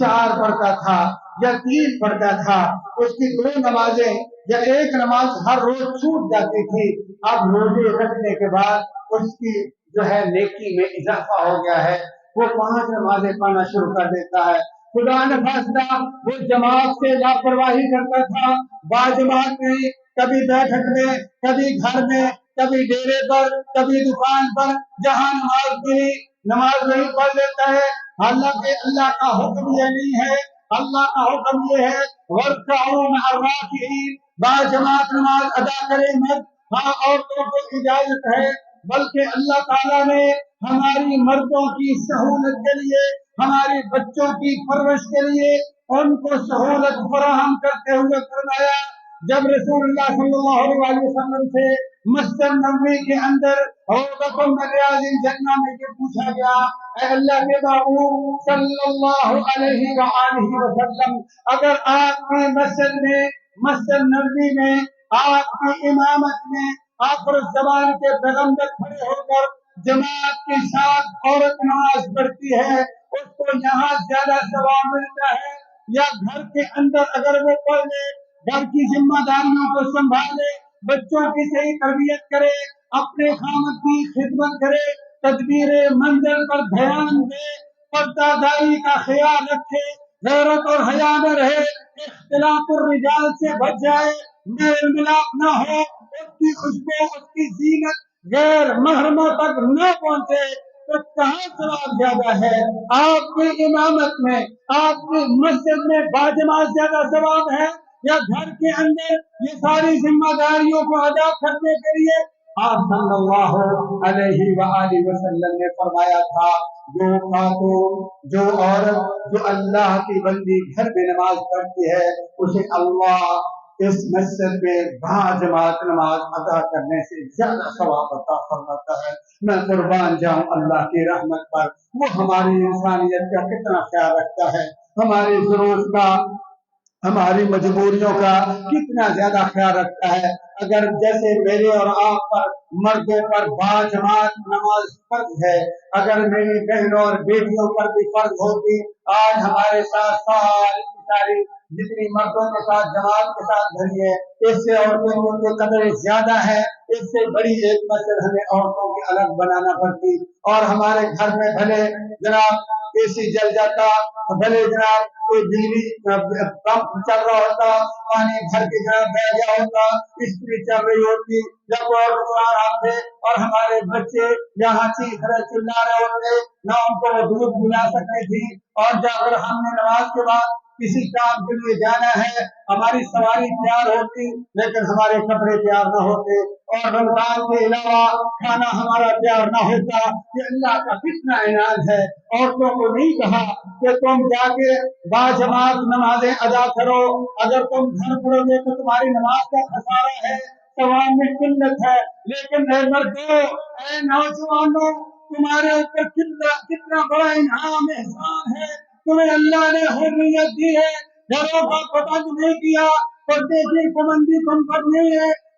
4 پڑھتا تھا یا 3 پڑھتا تھا، اس کی 2 نمازیں یا 1 نماز ہر روز چھوٹ جاتی تھی، اب روزے رکھنے کے بعد اس کی جو ہے نیکی میں اضافہ ہو گیا ہے، وہ 5 نمازیں پڑھنا شروع کر دیتا ہے۔ خدا نخواستہ وہ جماعت سے لاپرواہی کرتا تھا، باجماعت نہیں، کبھی بیٹھک میں، کبھی گھر میں، کبھی ڈیرے پر، کبھی دکان پر، جہاں نماز ملی نماز نہیں پڑھ لیتا ہے، حالانکہ اللہ کا حکم یہ نہیں ہے، اللہ کا حکم یہ ہے وَارْكَعُوا مَعَ الرَّاكِعِينَ، باجماعت نماز ادا کرے مرد، ہاں عورتوں کو اجازت ہے، بلکہ اللہ تعالیٰ نے ہماری مردوں کی سہولت کے لیے، ہمارے بچوں کی پرورش کے لیے ان کو سہولت فراہم کرتے ہوئے فرمایا، جب رسول اللہ صلی اللہ علیہ وسلم سے مسجد نبوی کے اندر روضۃ من ریاض الجنہ میں یہ پوچھا گیا، اے اللہ کے محبوب صلی اللہ علیہ وآلہ وسلم، اگر آپ کی مسجد میں، مسجد نبوی میں، آپ کی امامت میں آخر الزمان کے پیغمبر کھڑے ہو کر جماعت کے ساتھ عورت نماز پڑھتی ہے، اس کو یہاں زیادہ ثواب ملتا ہے یا گھر کے اندر اگر وہ پڑھ لے، گھر کی ذمہ داریوں کو سنبھالے، بچوں کی صحیح تربیت کرے، اپنے خامد کی خدمت کرے، تدبیر منزل پر دھیان دے، پردہ داری کا خیال رکھے، غیرت اور حیا میں رہے، اختلاط الرجال سے بچ جائے، میل ملاپ نہ ہو، اس کی خوشبو، اس کی زینت غیر محرموں تک نہ پہنچے، تو کہاں ثواب زیادہ ہے؟ آپ کی امامت میں، آپ کی مسجد میں باجماعت زیادہ ثواب ہے یا گھر کے اندر یہ ساری ذمہ داریوں کو ادا کرنے کے لیے؟ آپ صلی اللہ علیہ وآلہ وسلم نے فرمایا تھا، جو خاتون، جو عورت، جو اللہ کی بندی گھر میں نماز پڑھتی ہے، اسے اللہ اس مسجد میں باجماعت نماز ادا کرنے سے زیادہ ثواب عطا فرماتا ہے۔ میں قربان جاؤں اللہ کی رحمت پر، وہ ہماری انسانیت کا کتنا خیال رکھتا ہے، ہماری ضرورت کا، ہماری مجبوریوں کا کتنا زیادہ خیال رکھتا ہے۔ اگر جیسے میرے اور آپ پر، مردوں پر باجماعت نماز فرض ہے، اگر میری بہنوں اور بیٹیوں پر بھی فرض ہوتی، آج ہمارے ساتھ ساری جتنی مردوں کے ساتھ جماعت کے ساتھ بھری ہے، اس سے عورتوں کی قدر زیادہ ہے، اس سے بڑی ایک مسجد ہمیں عورتوں کی الگ بنانا پڑتی، اور ہمارے گھر میں بھلے جناب اے سی جل جاتا، بھلے جناب کوئی بجلی پمپ چل رہا ہوتا، پانی گھر کے جناب بہ گیا ہوتا، استری چل رہی ہوتی، جب وہ بیمار آتے اور ہمارے بچے یہاں چیخ رہے چلا رہے ہوتے، نہ ان کو دودھ پلا سکتی تھی، اور جب اگر ہم نے نماز کے بعد کسی کام کے لیے جانا ہے، ہماری سواری تیار ہوتی لیکن ہمارے کپڑے تیار نہ ہوتے، اور رمضان کے علاوہ کھانا ہمارا تیار نہ ہوتا، یہ اللہ کا کتنا انعام ہے۔ عورتوں کو نہیں کہا کہ تم جا کے باجماعت نمازیں ادا کرو، اگر تم گھر پڑھو گے تو تمہاری نماز کا خسارہ ہے، ثواب میں قلت ہے، لیکن اے مردوں، اے نوجوانوں، تمہارے اوپر کتنا بڑا انعام احسان ہے، تمہیں اللہ نے حریت دی ہے، گھروں کا پابند نہیں کیا، پردے کی پابندی تم پر نہیں ہے،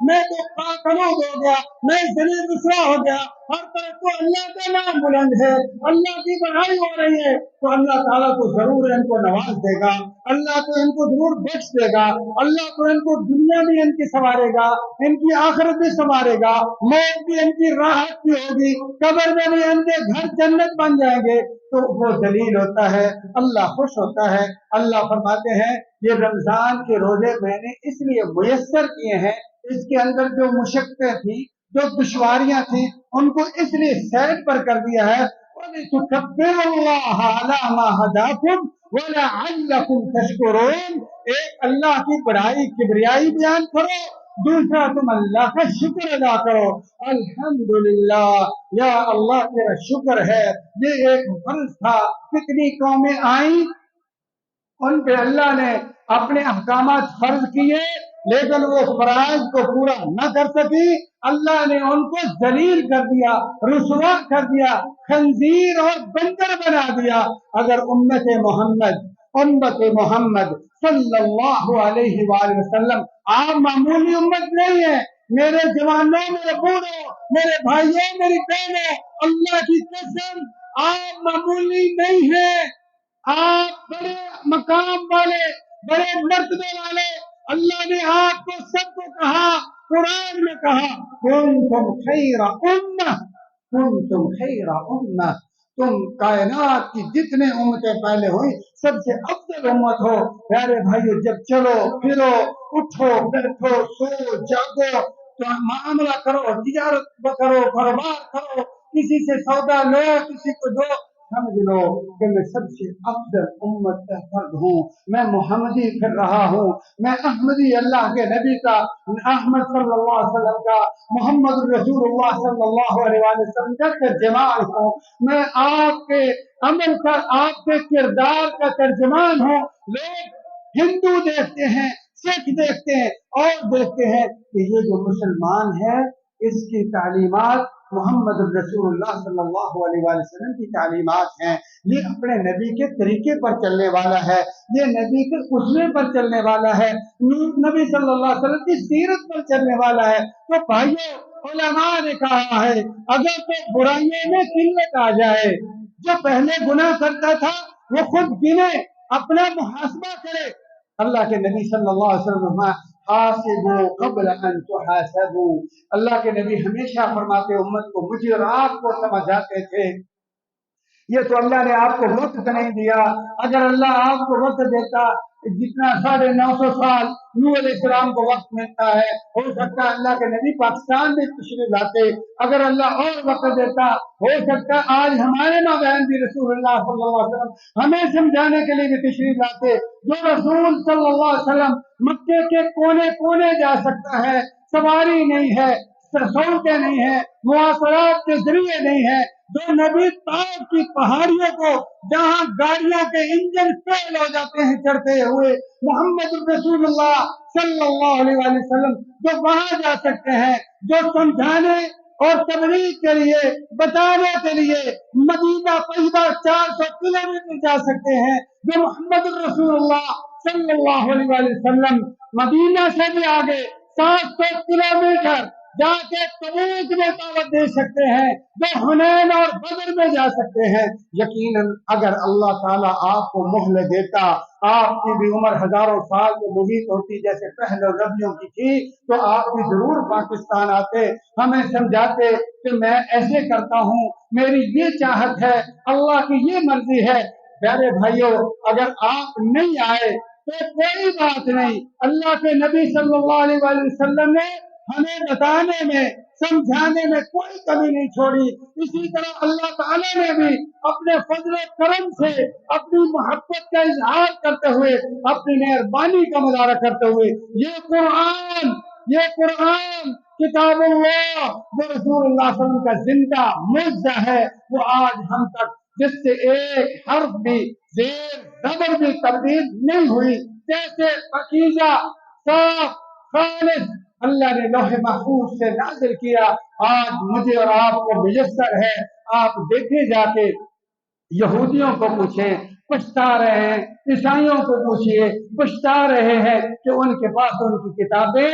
میں تو خاکالود ہو گیا، میں ذلیل رسوا ہو گیا، ہر طرف تو اللہ کا نام بلند ہے، اللہ کی بڑائی ہو رہی ہے، تو اللہ تعالیٰ تو ضرور ان کو نواز دے گا، اللہ تو ان کو ضرور بخش دے گا، اللہ تو ان کو دنیا بھی ان کی سنوارے گا، ان کی آخرت بھی سنوارے گا، موت بھی ان کی راحت بھی ہوگی، قبر میں بھی ان کے گھر جنت بن جائیں گے۔ تو وہ ذلیل ہوتا ہے، اللہ خوش ہوتا ہے۔ اللہ فرماتے ہیں یہ رمضان کے روزے میں نے اس لیے میسر کیے ہیں، اس کے اندر جو مشقتیں تھی، جو دشواریاں تھیں، ان کو اس لیے سیٹ پر کر دیا ہے وَلِتُكَبِّرُوا اللَّهَ عَلَىٰ مَا هَدَاكُمْ وَلَعَلَّكُمْ تَشْكُرُونَ۔ ایک اللہ کی بڑائی کبریائی بیان کرو، دوسرا تم اللہ کا شکر ادا کرو۔ الحمدللہ، یا اللہ تیرا شکر ہے، یہ ایک فرض تھا، کتنی قومیں آئیں، ان پہ اللہ نے اپنے احکامات فرض کیے، لیکن وہ فرائض کو پورا نہ کر سکی، اللہ نے ان کو ذلیل کر دیا، رسوا کر دیا، خنزیر اور بندر بنا دیا۔ اگر امت محمد صلی اللہ علیہ وآلہ وسلم آپ معمولی امت نہیں ہے، میرے جوانوں، میرے بوڑھوں، میرے بھائیوں، میری بہنوں، اللہ کی قسم آپ معمولی نہیں ہیں، آپ بڑے مقام والے، بڑے مرتبے والے۔ اللہ نے آپ کو سب کو کہا، قرآن میں کہا کنتم خیر امہ، کنتم خیر امہ، تم کائنات کی جتنے امتیں پہلے ہوئی سب سے افضل امت ہو۔ پیارے بھائیو، جب چلو پھرو، اٹھو بیٹھو، سو جاگو، تو معاملہ کرو، تجارت کرو، کاروبار کرو، کسی سے سودا لو، کسی کو دو، سمجھ لو کہ میں سب سے افضل امت کا فرد ہوں، میں محمدی پھر رہا ہوں، میں احمدی، اللہ کے نبی کا، احمد صلی اللہ علیہ وسلم کا، محمد رسول اللہ صلی اللہ علیہ وسلم کا ترجمان ہوں، میں آپ کے عمل کا، آپ کے کردار کا ترجمان ہوں۔ لوگ ہندو دیکھتے ہیں، سکھ دیکھتے ہیں اور دیکھتے ہیں کہ یہ جو مسلمان ہے اس کی تعلیمات محمد رسول اللہ صلی اللہ علیہ وسلم کی تعلیمات ہیں، یہ اپنے نبی کے طریقے پر چلنے والا ہے، یہ نبی کے اسوے پر چلنے والا ہے، نبی صلی اللہ علیہ وسلم کی سیرت پر چلنے والا ہے۔ تو بھائیو، علماء نے کہا ہے اگر تو برائیوں میں قلت آ جائے، جو پہلے گناہ کرتا تھا وہ خود گنے، اپنا محاسبہ کرے۔ اللہ کے نبی صلی اللہ علیہ وسلم حاسبوا قبل ان تحاسبوا، اللہ کے نبی ہمیشہ فرماتے امت کو، مجھے اور آپ کو سمجھاتے تھے، یہ تو اللہ نے آپ کو وقت نہیں دیا، اگر اللہ آپ کو وقت دیتا جتنا 950 سال نوح علیہ السلام کو وقت ملتا ہے، ہو سکتا ہے اللہ کے نبی پاکستان میں تشریف لاتے، اگر اللہ اور وقت دیتا ہو سکتا ہے آج ہمارے مابین بھی رسول اللہ صلی اللہ علیہ وسلم ہمیں سمجھانے کے لیے بھی تشریف لاتے۔ جو رسول صلی اللہ علیہ وسلم مکے کے کونے کونے جا سکتا ہے، سواری نہیں ہے، سہولتیں نہیں ہیں، مواصلات کے ذریعے نہیں ہے، جو نبی طائف کی پہاڑیوں کو جہاں گاڑیوں کے انجن فیل ہو جاتے ہیں چڑھتے ہوئے، محمد رسول اللہ صلی اللہ علیہ وسلم جو وہاں جا سکتے ہیں، جو سمجھانے اور تبلیغ کے لیے، بتانے کے لیے مدینہ طیبہ 400 کلومیٹر جا سکتے ہیں، جو محمد رسول اللہ صلی اللہ علیہ وسلم مدینہ سے بھی آگے 700 کلومیٹر جا کے تبوک میں دعوت دے سکتے ہیں، جو حنین اور بدر میں جا سکتے ہیں۔ یقیناً اگر اللہ تعالیٰ آپ کو مہلت دیتا، آپ کی بھی عمر ہزاروں سال کے محیط ہوتی جیسے پہلے نبیوں کی تھی، تو آپ بھی ضرور پاکستان آتے، ہمیں سمجھاتے کہ میں ایسے کرتا ہوں، میری یہ چاہت ہے، اللہ کی یہ مرضی ہے۔ پیارے بھائیوں، اگر آپ نہیں آئے تو کوئی بات نہیں، اللہ کے نبی صلی اللہ علیہ وسلم نے ہمیں بتانے میں، سمجھانے میں کوئی کمی نہیں چھوڑی۔ اسی طرح اللہ تعالیٰ نے بھی اپنے فضل و کرم سے اپنی محبت کا اظہار کرتے ہوئے، اپنی مہربانی کا مظاہرہ کرتے ہوئے یہ قرآن کتاب اللہ جو رسول اللہ صلی اللہ علیہ وسلم کا زندہ معجزہ ہے، وہ آج ہم تک جس سے ایک حرف بھی، زیر زبر بھی تبدیل نہیں ہوئی، جیسے پاکیزہ، صاف، خالص اللہ نے لوح محفوظ سے نازل کیا، آج مجھے اور آپ کو میسر ہے۔ آپ دیکھے جا کے یہودیوں کو پوچھیں، پچھتا رہے ہیں. عیسائیوں کو پوچھیے, پچھتا رہے ہیں کہ ان کے پاس ان کی کتابیں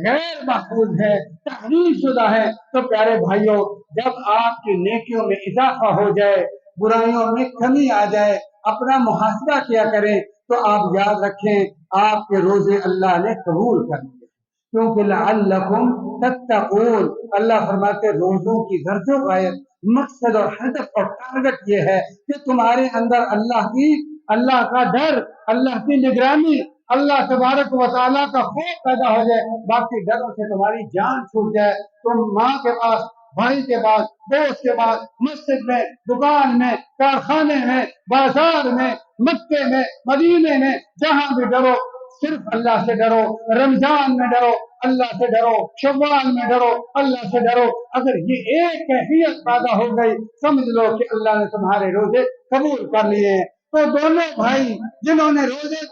غیر محفوظ ہے, تحریف شدہ ہے. تو پیارے بھائیوں, جب آپ کی نیکیوں میں اضافہ ہو جائے, برائیوں میں کمی آ جائے, اپنا محاسبہ کیا کریں, تو آپ یاد رکھیں آپ کے روزے اللہ نے قبول کر لیے, کیونکہ لعلکم تتقون, اللہ فرماتے روزوں کی غرض و غایت, مقصد اور ہدف اور ٹارگٹ یہ ہے کہ تمہارے اندر اللہ کا ڈر, اللہ کی نگرانی, اللہ تبارک و تعالیٰ کا خوف پیدا ہو جائے. باقی ڈروں سے تمہاری جان چھوٹ جائے. تم ماں کے پاس, بھائی کے پاس, دوست کے پاس, مسجد میں, دکان میں, کارخانے میں, بازار میں, مکے میں, مدینے میں, جہاں بھی ڈرو صرف اللہ سے ڈرو. رمضان میں ڈرو, اللہ سے ڈرو. شوال میں ڈرو, اللہ سے ڈرو. اگر یہ ایک کیفیت پیدا ہو گئی, سمجھ لو کہ اللہ نے تمہارے روزے قبول کر لیے ہیں. تو دونوں بھائی جنہوں نے روزے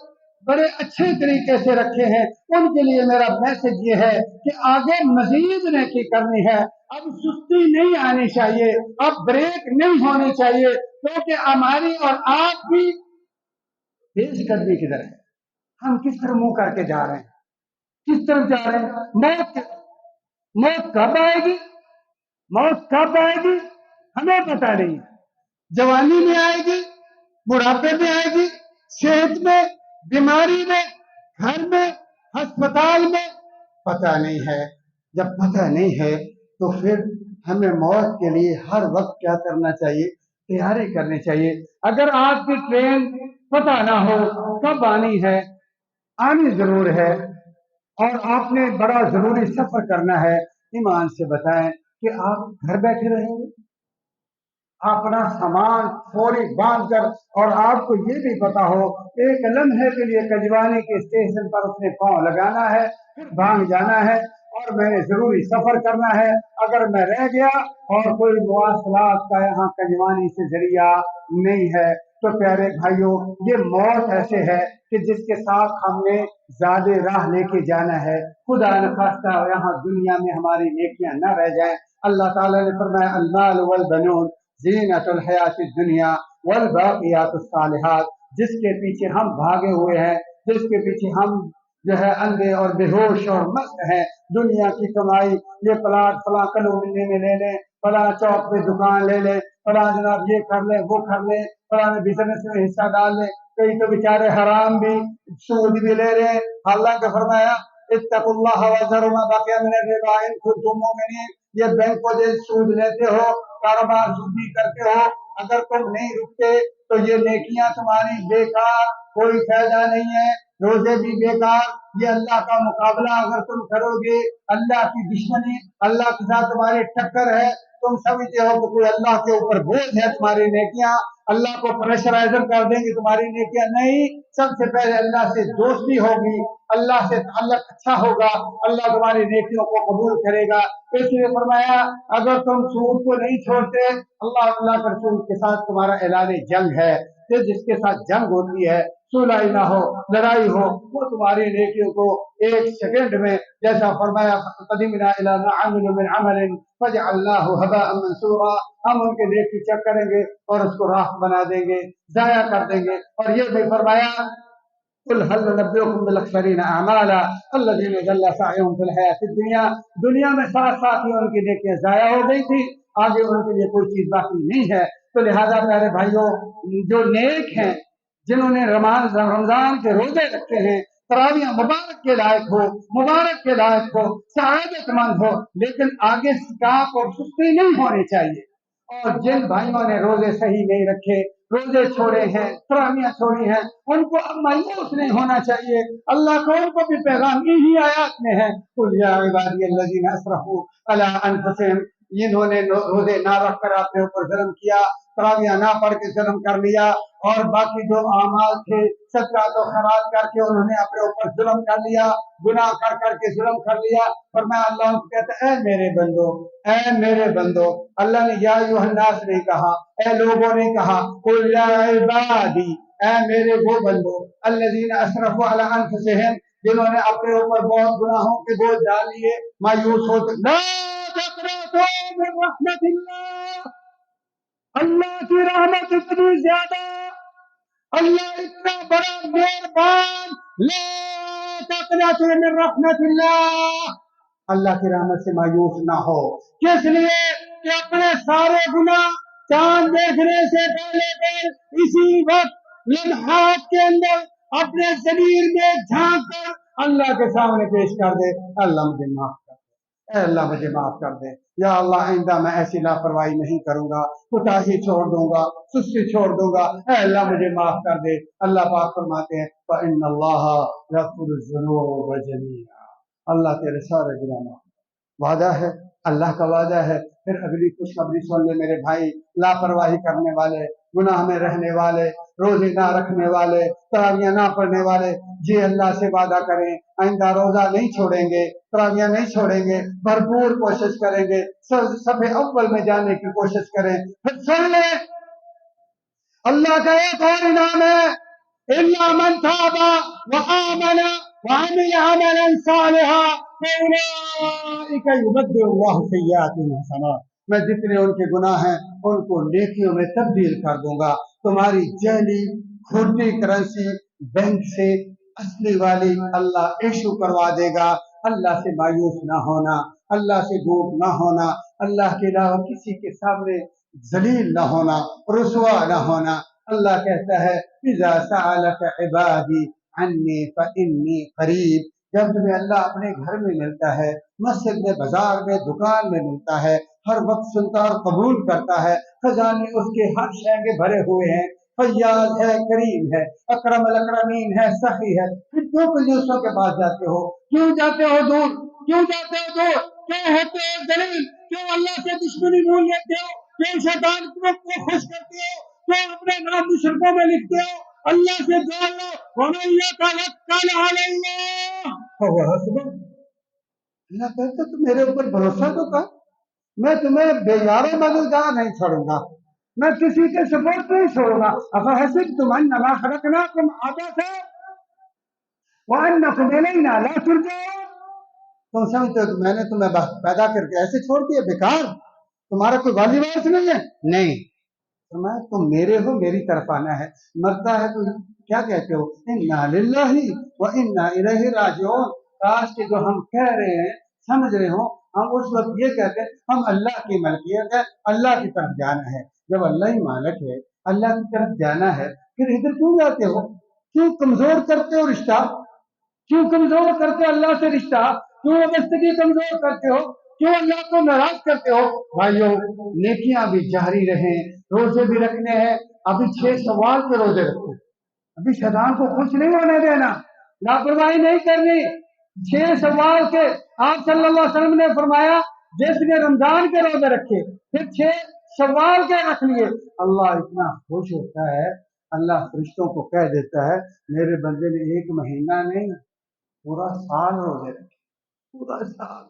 بڑے اچھے طریقے سے رکھے ہیں, ان کے لیے میرا میسج یہ ہے کہ آگے مزید نیکی کرنی ہے. اب سستی نہیں آنی چاہیے, اب بریک نہیں ہونی چاہیے, کیونکہ ہماری اور آپ کی پیش قدمی کدھر ہے, ہم کس طرح منہ کر کے جا رہے ہیں, کس طرف جا رہے ہیں. موت کب آئے گی, موت کب آئے گی ہمیں پتہ نہیں. جوانی میں آئے گی, بڑھاپے میں آئے گی, صحت میں, بیماری میں, گھر میں, ہسپتال میں, پتہ نہیں ہے. جب پتہ نہیں ہے تو پھر ہمیں موت کے لیے ہر وقت کیا کرنا چاہیے, تیاری کرنی چاہیے. اگر آپ کی ٹرین پتہ نہ ہو کب آنی ہے, آنی ضرور ہے, اور آپ نے بڑا ضروری سفر کرنا ہے, ایمان سے بتائیں کہ آپ گھر بیٹھے رہیں گے اپنا سامان فوری باندھ کر, اور آپ کو یہ بھی پتا ہو ایک لمحے کے لیے کجوانی کے اسٹیشن پر اپنے پاؤں لگانا ہے, پھر بھاگ جانا ہے, اور میں نے ضروری سفر کرنا ہے. اگر میں رہ گیا اور کوئی مواصلات کا یہاں کجوانی سے ذریعہ نہیں ہے, تو پیارے بھائیوں یہ موت ایسے ہے کہ جس کے ساتھ ہم نے زیادہ راہ لے کے جانا ہے. خدا نخواستہ یہاں دنیا میں ہماری نیکیاں نہ رہ جائیں. اللہ تعالیٰ نے فرمایا المال والبنون زینت الحیات الدنیا والباقیات الصالحات, جس کے پیچھے ہم بھاگے ہوئے ہیں, جس کے پیچھے ہم جو ہے اندھے اور بے ہوش اور مست ہیں, دنیا کی کمائی, یہ پلاٹ فلاں کالونی میں لے لیں, فلاں چوک پہ دکان لے لیں, فلاں جناب یہ کر لیں, وہ کر لیں, فلاں بزنس میں حصہ ڈال لیں. کئی تو بیچارے حرام بھی, سود بھی لے رہے ہیں. اللہ کا فرمایا اتقوا اللہ وذروا ما بقي من الربا ان كنتم مؤمنين, یہ بینک کو سود لیتے ہو, کاروبار سودی کرتے ہو, اگر تم نہیں رکتے تو یہ نیکیاں تمہاری بیکار, کوئی فائدہ نہیں ہے. روزے بھی بیکار, یہ اللہ کا مقابلہ اگر تم کرو گے, اللہ کی دشمنی, اللہ کے ساتھ تمہاری ٹکر ہے. تم سمجھتے ہو کہ کوئی اللہ کے اوپر بوجھ ہے تمہاری نیکیاں, اللہ کو پریشرائزر کر دیں گے تمہاری نیکیاں. نہیں, سب سے پہلے اللہ سے دوستی ہوگی, اللہ سے تعلق اچھا ہوگا, اللہ تمہاری نیکیوں کو قبول کرے گا. اس لیے فرمایا اگر تم سود کو نہیں چھوڑتے, اللہ کے رسول کے ساتھ تمہارا اعلان جنگ ہے, کہ جس کے ساتھ جنگ ہوتی ہے, صلح نہ ہو, لڑائی ہو, وہ تمہاری نیکیوں کو ایک سیکنڈ میں, جیسا فرمایا قدمنا الی ما عملوا من عمل فجعلناه هباء منثورا, ہم ان کے نیکی چیک کریں گے اور اس کو راکھ بنا دیں گے, ضائع کر دیں گے. اور یہ بھی فرمایا قل هل ننبئكم بالاخسرين اعمالا الذين ضل سعيهم في الحياه الدنيا, دنیا میں ساتھ ہی ان کی نیکیاں ضائع ہو گئی تھی, آگے ان کے لیے کوئی چیز باقی نہیں ہے. تو لہذا پیارے بھائیوں, جو نیک ہیں, جنہوں نے رمضان کے روزے رکھے ہیں, تراویح مبارک کے لائق ہو, مبارک کے لائق ہو, سعادت مند ہو, لیکن آگے سکاپ اور سستی نہیں ہونی چاہیے. اور جن بھائیوں نے روزے صحیح نہیں رکھے, روزے چھوڑے ہیں, تراویح چھوڑی ہیں, ان کو اب مایوس نہیں ہونا چاہیے. اللہ کو ان کو بھی پیغام یہی آیات میں ہے, قل یا عبادی الذین اسرفوا علی انفسہم, جنہوں نے روزے نہ رکھ کر اپنے اوپر ظلم کیا, تراویح نہ پڑھ کے ظلم کر لیا, اور باقی جو اعمال تھے صدقات و خیرات کر کے انہوں نے اپنے اوپر ظلم کر لیا, گناہ کر کے ظلم کر لیا. فرمایا اللہ ان کو کہتا ہے اے میرے بندو, اے میرے بندو, اللہ نے یا ایھا الناس نہیں کہا, اے لوگوں نے کہا, قل یا عبادی, اے میرے وہ بندو, الذین اسرفوا علی انفسہم, جنہوں نے اپنے اوپر بہت گناہوں کے بوجھ ڈال لیے, مایوس ہوتے, لا تقنطوا من رحمت اللہ, اللہ کی رحمت اتنی زیادہ اللہ اتنا بڑا مہربان، لا تقنطوا من رحمت اللہ، اللہ کی رحمت سے مایوس نہ ہو۔ کس لیے کہ اپنے سارے گناہ چاند دیکھنے سے پہلے کر اسی وقت لمحات کے اندر اپنے ضمیر میں جھانک کر اللہ کے سامنے پیش کر دے، اللہ مجھے معاف کر دے، اے اللہ مجھے معاف کر دے، یا اللہ آئندہ میں ایسی لاپرواہی نہیں کروں گا، کوتاہی چھوڑ دوں گا، سستی چھوڑ دوں گا، اے اللہ مجھے معاف کر دے۔ اللہ پاک فرماتے ہیں فَإِنَّ اللَّهَ يَغْفِرُ الذُّنُوبَ جَمِيعًا، اللہ تیرے سارے گناہ معاف، وعدہ ہے، اللہ کا وعدہ ہے۔ پھر اگلی خوشخبری سن لے میرے بھائی، لاپرواہی کرنے والے، گناہ میں رہنے والے، روزے نہ رکھنے والے، تراویاں نہ پڑھنے والے، جی اللہ سے وعدہ کریں آئندہ روزہ نہیں چھوڑیں گے، تراویاں نہیں چھوڑیں گے، بھرپور کوشش کریں گے، صف اول میں جانے کی کوشش کریں۔ پھر سن لیں اللہ کا ایک اور انعام ہے، إِلَّا مَنْ تَابَ وَآمَنَ وَعَمِلَ عَمَلًا صَالِحًا فَأُولَٰئِكَ يُبَدِّلُ اللَّهُ سَيِّئَاتِهِمْ حَسَنَاتٍ، میں جتنے ان کے گناہ ہیں ان کو نیکیوں میں تبدیل کر دوں گا۔ تمہاری جعلی کھوٹی کرنسی بینک سے اصلی والی اللہ ایشو کروا دے گا۔ اللہ سے مایوس نہ ہونا، اللہ سے دور نہ ہونا، اللہ کے علاوہ کسی کے سامنے ذلیل نہ ہونا، رسوا نہ ہونا۔ اللہ کہتا ہے اذا سألك عبادی عنی فإنی قریب، جب تمہیں اللہ اپنے گھر میں ملتا ہے، مسجد میں، بازار میں، دکان میں ملتا ہے، ہر وقت سنتا اور قبول کرتا ہے، خزانے اس کے ہر شے کے بھرے ہوئے ہیں، فیاض ہے، کریم ہے، اکرم الاکرمین ہے، سخی ہے، پھر کیوں کنجوسوں کے پاس جاتے ہو؟ کیوں جاتے ہو دور؟ کیوں جاتے ہو دور؟ کیوں ہوتے ہو ذلیل؟ کیوں اللہ سے دشمنی مول لیتے ہو؟ کیوں شیطان کو خوش کرتے ہو؟ کیوں اپنے نام مشرکوں میں لکھتے ہو؟ اللہ سے دعا لو، وَمَن يَتَوَکَّلْ عَلَى اللَّهِ فَهُوَ حَسْبُهُ، اللہ کہتا تو میرے اوپر بھروسہ تو کر، میں تمہیں بے یارو مددگار نہیں چھوڑوں گا، میں کسی کے سپورٹ نہیں چھوڑوں گا۔ أَفَحَسِبْتُمْ أَنَّمَا خَلَقْنَاكُمْ عَبَثًا وَأَنَّكُمْ إِلَيْنَا لَا تُرْجَعُونَ، تم سمجھتے ہو کہ میں نے تمہیں پیدا کر کے ایسے چھوڑ دیا بیکار، تمہارا کوئی والی وارث نہیں ہے؟ نہیں، تم میرے ہو، میری طرف آنا ہے۔ مرتا ہے تو کیا کہتے ہو؟ اِنَّا لِلَّهِ وَإِنَّا إِلَيْهِ رَاجِعُونَ، کاش کہ جو ہم کہہ رہے ہیں سمجھ رہے ہوں، ہم اس وقت یہ کہتے ہیں ہم اللہ کی ملکیت ہے، اللہ کی طرف جانا ہے۔ جب اللہ ہی مالک ہے، اللہ کی طرف جانا ہے، پھر ادھر کیوں جاتے ہو؟ کیوں کمزور کرتے ہو رشتہ؟ کیوں کمزور کرتے ہو اللہ سے رشتہ؟ کیوں وابستگی کمزور کرتے ہو؟ کیوں اللہ کو ناراض کرتے ہو؟ بھائیو، نیکیاں بھی جاری رہیں، روزے بھی رکھنے ہیں، ابھی 6 شوال کے روزے رکھو، ابھی شیطان کو خوش نہیں ہونے دینا، لاپرواہی نہیں کرنی۔ 6 شوال کے آپ صلی اللہ علیہ وسلم نے فرمایا جس نے رمضان کے روزے رکھے پھر 6 شوال کے رکھ لیے، اللہ اتنا خوش ہوتا ہے، اللہ فرشتوں کو کہہ دیتا ہے میرے بندے نے 1 مہینہ نہیں پورا سال روزے رکھے، پورا سال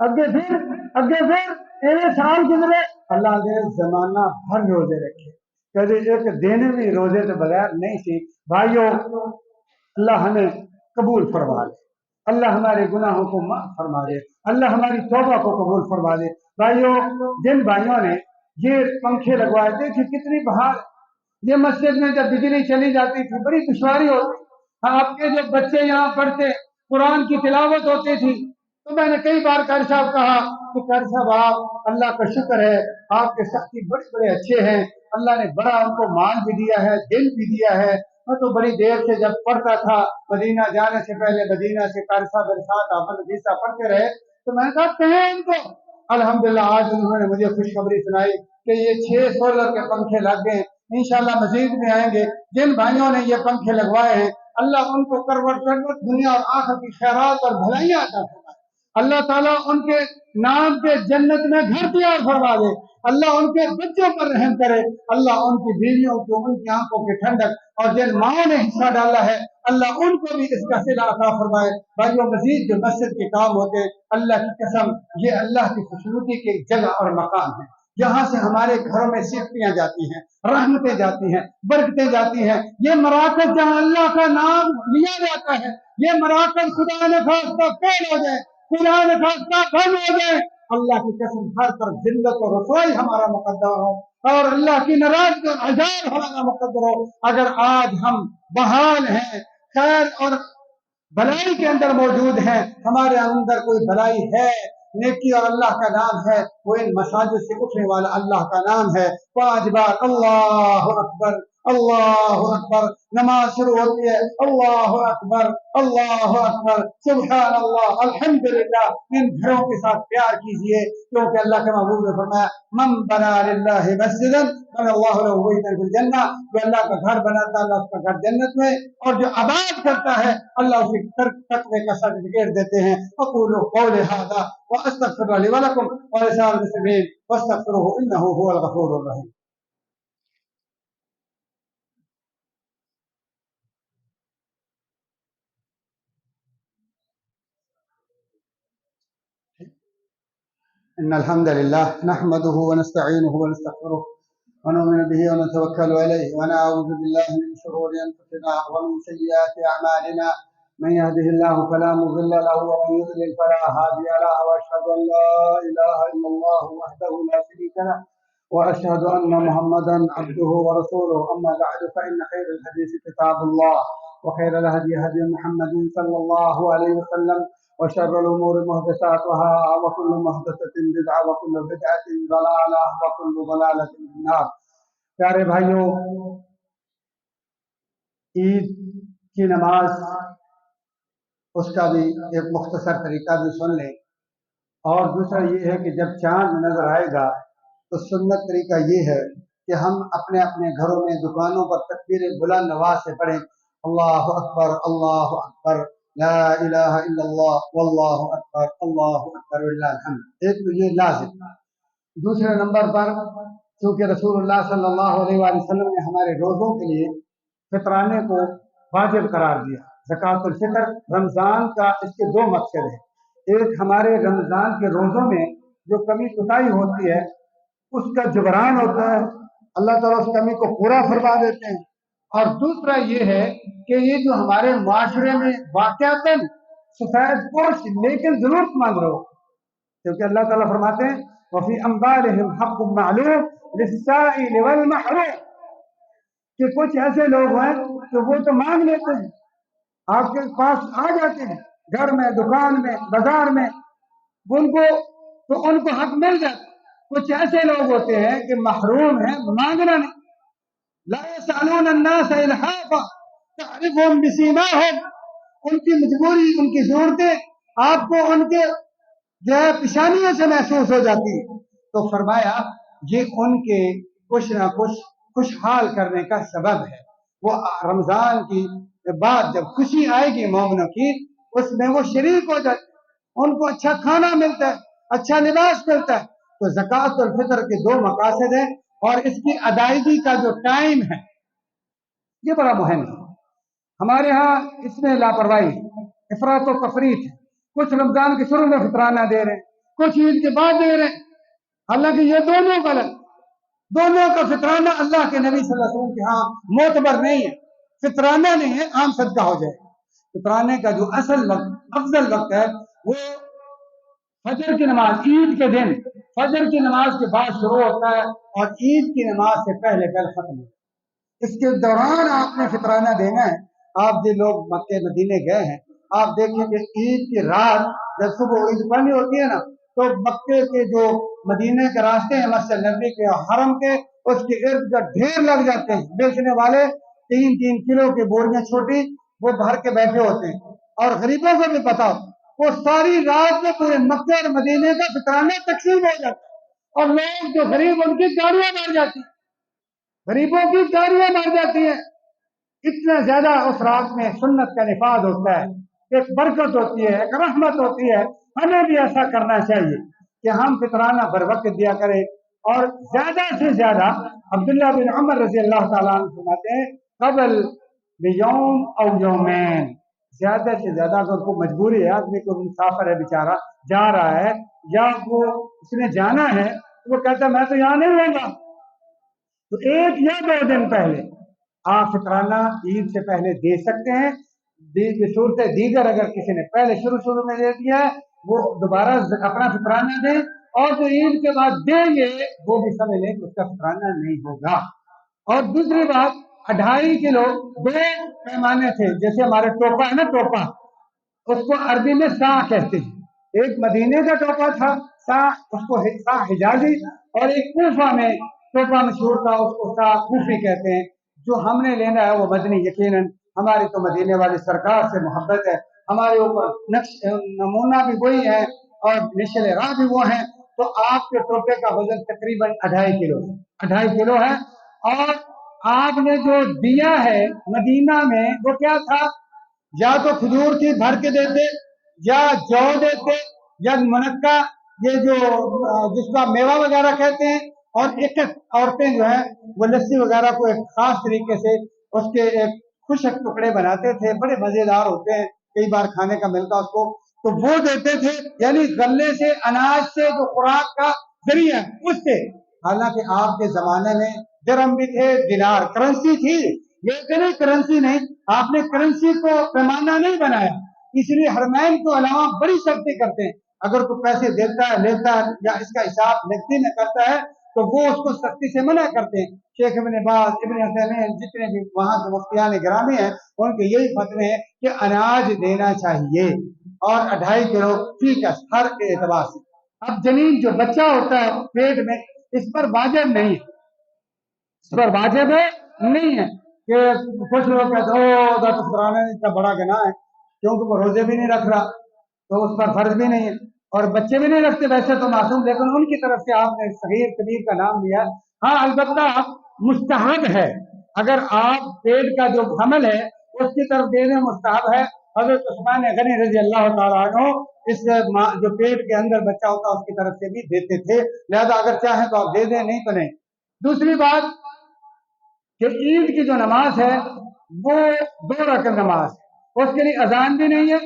اگے پھر ایک سال گزرے، اللہ نے زمانہ بھر روزے رکھے، کہتے ایک دن بھی روزے کے بغیر نہیں تھی۔ بھائیو، اللہ ہمیں قبول فرما لے، اللہ ہمارے گناہوں کو معاف فرما دے، اللہ ہماری توبہ کو قبول فرما دے۔ بھائیو، جن بھائیوں نے یہ پنکھے لگوائے، دیکھیں کتنی بہار، یہ مسجد میں جب بجلی چلی جاتی تھی بڑی دشواری ہوتی، آپ کے جو بچے یہاں پڑھتے قرآن کی تلاوت ہوتی تھی، تو میں نے کئی بار قاری صاحب کہا کہ قاری صاحب آپ اللہ کا شکر ہے، آپ کے ساتھی بڑے اچھے ہیں، اللہ نے بڑا ان کو مال بھی دیا ہے، دل بھی دیا ہے۔ میں تو بڑی دیر سے جب پڑھتا تھا مدینہ جانے سے پہلے، مدینہ سے قاری صاحب میرے ساتھ حافظ حدیثہ پڑھتے رہے، تو میں نے کہا کہیں ان کو، الحمدللہ آج انہوں نے مجھے خوشخبری سنائی کہ یہ 6 سولر کے پنکھے لگ گئے، انشاءاللہ مزید میں آئیں گے۔ جن بھائیوں نے یہ پنکھے لگوائے ہیں اللہ ان کو کروٹ دنیا اور آخرت کی خیرات اور بھلائیاں عطا فرمائے، اللہ تعالیٰ ان کے نام کے جنت میں گھر تیار فرما دے، اللہ ان کے بچوں پر رحم کرے، اللہ ان کی بیویوں کو، ان کی آنکھوں کی ٹھنڈک، اور جن ماں نے حصہ ڈالا ہے اللہ ان کو بھی اس کا صلہ عطا فرمائے۔ بھائیوں، مزید جو مسجد کے کام ہوتے، اللہ کی قسم یہ اللہ کی خوشنودی کی جگہ اور مقام ہے، یہاں سے ہمارے گھروں میں صحتیاں جاتی ہیں، رحمتیں جاتی ہیں، برکتیں جاتی ہیں۔ یہ مراکز جہاں اللہ کا نام لیا جاتا ہے، یہ مراکز خدا نے خواستہ فیل ہو جائے، خدا نے خواستہ بند ہو جائے، اللہ کی قسم ہر طرف ذلت اور رسوائی ہمارا مقدر ہو، اور اللہ کی ناراضگی اور عذاب ہونا مقدر ہو. اگر آج ہم بحال ہیں، خیر اور بھلائی کے اندر موجود ہیں، ہمارے اندر کوئی بھلائی ہے، نیکی اور اللہ کا نام ہے، وہ ان مساجد سے اٹھنے والا اللہ کا نام ہے. 5 بار اللہ اکبر اللہ اکبر نماز شروع ہوتی ہے، اللہ اکبر سبحان اللہ الحمدللہ. ان گھروں کے ساتھ پیار کیجئے، کیونکہ اللہ کے محبوب نے فرمایا من بنا للہ مسجدا بنى اللہ له بیتا فی الجنہ. جو اللہ کا گھر بناتا ہے اللہ اس کا گھر جنت میں، اور جو آباد کرتا ہے اللہ اسے تقوی کا سرٹیفکیٹ دیتے ہیں. اقول قولی هذا واستغفر الله لي ولكم ولسائر المسلمين واستغفروه انه هو الغفور الرحيم. إن الحمد لله نحمده ونستعينه ونستغفره ونؤمن به ونتوكل عليه ونعوذ بالله من شرور أنفسنا ومن سيئات أعمالنا. من يهده الله فلا مضل له ومن يضلل فلا هادي له وأشهد أن لا إله إلا الله وحده لا شريك له وأشهد أن محمدا عبده ورسوله. أما بعد فإن خير الحديث كتاب الله وخير الهدي هدي محمد صلى الله عليه وسلم وشر الأمور محدثاتها وكل محدثة بدعة وكل بدعة ضلالة وكل ضلالة في النار. پیارے بھائیوں، عید کی نماز اس کا بھی ایک مختصر طریقہ بھی سن لیں. اور دوسرا یہ ہے کہ جب چاند نظر آئے گا تو سنت طریقہ یہ ہے کہ ہم اپنے اپنے گھروں میں دکانوں پر تکبیر بلند آواز سے پڑھیں اللہ اکبر لا الہ الا اللہ واللہ اکبر وللہ الحمد. ایک تو یہ لازم. دوسرے نمبر پر چونکہ رسول اللہ صلی اللہ علیہ وآلہ وسلم نے ہمارے روزوں کے لیے فطرانے کو واجب قرار دیا. زکوٰۃ الفطر رمضان کا اس کے 2 مقصد ہیں. ایک ہمارے رمضان کے روزوں میں جو کمی کوتاہی ہوتی ہے اس کا جبران ہوتا ہے، اللہ تعالیٰ اس کمی کو پورا فرما دیتے ہیں. اور دوسرا یہ ہے کہ یہ جو ہمارے معاشرے میں واقعتاً سفید پوش لیکن ضرورت مند لوگ، کیونکہ اللہ تعالیٰ فرماتے ہیں وفی اموالہم حق معلوم للسائل والمحروم، کہ کچھ ایسے لوگ ہیں کہ وہ تو مانگ لیتے ہیں، آپ کے پاس آ جاتے ہیں گھر میں دکان میں بازار میں، ان کو حق مل جاتا ہے. کچھ ایسے لوگ ہوتے ہیں کہ محروم ہیں، مانگنا نہیں. لا يسألون الناس الحافا تعرفهم بسیماہم، ان کی مجبوری ان کی ضرورتیں آپ کو ان کے جو ہے پیشانیوں سے محسوس ہو جاتی ہے. تو فرمایا یہ ان کے کچھ نہ کچھ خوشحال کرنے کا سبب ہے. وہ رمضان کی بعد جب خوشی آئے گی مومنوں کی اس میں وہ شریک ہو جاتے، ان کو اچھا کھانا ملتا ہے، اچھا لباس ملتا ہے. تو زکوٰۃ الفطر کے 2 مقاصد ہیں اور اس کی ادائیگی کا جو ٹائم ہے یہ بڑا مہم ہے. ہمارے ہاں اس میں لاپرواہی، افراط و تفریط ہے. کچھ رمضان کے شروع میں فطرانہ دے رہے ہیں، کچھ عید کے بعد دے رہے ہیں. حالانکہ یہ دونوں غلط، دونوں کا فطرانہ اللہ کے نبی صلی اللہ علیہ وسلم کے ہاں معتبر نہیں ہے. فطرانہ نہیں ہے، عام صدقہ ہو جائے. فطرانے کا جو اصل وقت افضل وقت ہے وہ فجر کی نماز، عید کے دن فجر کی نماز کے بعد شروع ہوتا ہے اور عید کی نماز سے پہلے ختم ہوتا ہے. اس کے دوران آپ نے فطرانہ دینا ہے. آپ جو لوگ مکے مدینے گئے ہیں آپ دیکھیں کہ عید کی رات جب صبح عید پڑھنی ہوتی ہے نا تو مکے کے جو مدینے کے راستے ہیں مسجد نبوی کے حرم کے اس کے ارد گرد ڈھیر لگ جاتے ہیں. بیچنے والے 3-3 کلو کی بوریاں چھوٹی وہ بھر کے بیٹھے ہوتے ہیں اور غریبوں کو بھی پتا ہو وہ ساری رات میں پورے مکے اور مدینے کا فطرانہ تقسیم ہو جاتا ہے اور لوگ جو غریب ان کی گاڑیاں مار جاتی ہیں، غریبوں کی گاڑیاں مار جاتی ہیں. اتنا زیادہ اس رات میں سنت کا نفاذ ہوتا ہے، ایک برکت ہوتی ہے، ایک رحمت ہوتی ہے. ہمیں بھی ایسا کرنا چاہیے کہ ہم فطرانہ بر وقت دیا کریں. اور زیادہ سے زیادہ عبداللہ بن عمر رضی اللہ تعالیٰ عنہ فرماتے ہیں قبل بیوم او یومین، زیادہ سے زیادہ اگر کوئی مجبوری ہے، آدمی کو مسافر ہے بیچارہ جا رہا ہے یا وہ اس نے جانا ہے وہ کہتا ہے میں تو یہاں نہیں رہوں گا، تو 1 یا 2 دن پہلے آپ فطرانہ عید سے پہلے دے سکتے ہیں. صورت دیگر اگر کسی نے پہلے شروع میں دے دیا ہے وہ دوبارہ اپنا فطرانہ دیں اور جو عید کے بعد دیں گے وہ بھی سمجھ لیں کہ اس کا شکرانہ نہیں ہوگا۔ اور دوسری بات 2.5 کلو 2 پیمانے تھے، جیسے ہمارے ٹوپا ہے نا، ٹوپا اس کو عربی میں سا کہتے ہیں، ایک مدینے کا ٹوپا تھا سا، اس کو سا حجازی، اور ایک کوفہ میں ٹوپا مشہور تھا اس کو سا کوفی کہتے ہیں۔ جو ہم نے لینا ہے وہ مدنی، یقیناً ہماری تو مدینے والی سرکار سے محبت ہے، ہمارے اوپر نقش نمونہ بھی وہی ہے اور نشل راہ بھی وہ ہیں، تو آپ کے ٹوپے کا وزن تقریباً 2.5 کلو ہے، 2.5 کلو ہے۔ اور آپ نے جو دیا ہے مدینہ میں وہ کیا تھا؟ یا تو کھجور کی بھر کے دیتے، یا جو دیتے، یا منقع، یہ جو جس کا میوہ وغیرہ کہتے ہیں، اور ایک عورتیں جو ہیں وہ لسی وغیرہ کو ایک خاص طریقے سے اس کے ایک خشک ٹکڑے بناتے تھے، بڑے مزیدار ہوتے ہیں، کئی بار کھانے کا ملتا اس کو، تو وہ دیتے تھے، یعنی غلے سے، اناج سے جو خوراک کا ذریعہ اس سے۔ حالانکہ آپ کے زمانے میں درہم بھی تھے، دینار کرنسی تھی، یہ کہ نہیں کرنسی نہیں، آپ نے کرنسی کو پیمانہ نہیں بنایا، اس لیے حرمین کو علماء بڑی سختی کرتے ہیں، اگر کوئی پیسے دیتا ہے لیتا ہے یا اس کا حساب نقدی میں کرتا ہے تو وہ اس کو سختی سے منع کرتے ہیں۔ شیخ ابن باز، ابن عثیمین، جتنے بھی وہاں کے مفتیان گرامی ہیں ان کے یہی فتوے ہیں کہ اناج دینا چاہیے، اور 2.5 کلو ٹھیک ہے ہر کے اعتبار سے۔ اب جنین جو بچہ ہوتا ہے پیٹ میں، اس پر واجب نہیں ہے، اس پر واجب نہیں ہے کہ کچھ لوگ کہتے ہیں تو قرآن اتنا بڑا گناہ ہے کیونکہ وہ روزے بھی نہیں رکھ رہا تو اس پر فرض بھی نہیں ہے، اور بچے بھی نہیں رکھتے ویسے تو معصوم، لیکن ان کی طرف سے آپ نے صغیر کبیر کا نام لیا۔ ہاں البتہ مستحب ہے، اگر آپ پیٹ کا جو حمل ہے اس کی طرف دینے مستحب ہے۔ حضرت عثمان غنی رضی اللہ تعالیٰ عنہ اس جو پیٹ کے اندر بچہ ہوتا اس کی طرف سے بھی دیتے تھے، لہذا اگر چاہیں تو آپ دے دیں، نہیں تو نہیں۔ دوسری بات کہ عید کی جو نماز ہے وہ 2 رکعت نماز ہے، اس کے لیے اذان بھی نہیں ہے،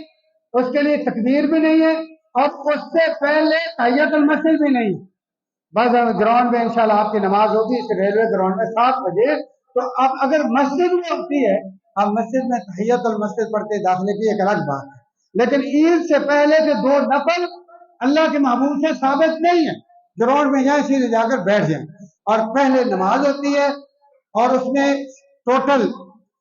اس کے لیے تکبیر بھی نہیں ہے، اور اس سے پہلے تحیت المسجد بھی نہیں ہے۔ بس گراؤنڈ میں انشاءاللہ آپ کی نماز ہوگی، اس ریلوے گراؤنڈ میں 7 بجے، تو اب اگر مسجد میں ہوتی ہے، اب مسجد میں تحیت المسجد پڑھتے داخلے کی ایک الگ بات ہے، لیکن عید سے پہلے کے 2 نفل اللہ کے محبوب سے ثابت نہیں ہے، گراؤنڈ میں جائیں سیدھے جا کر بیٹھ جائیں، اور پہلے نماز ہوتی ہے اور اس میں ٹوٹل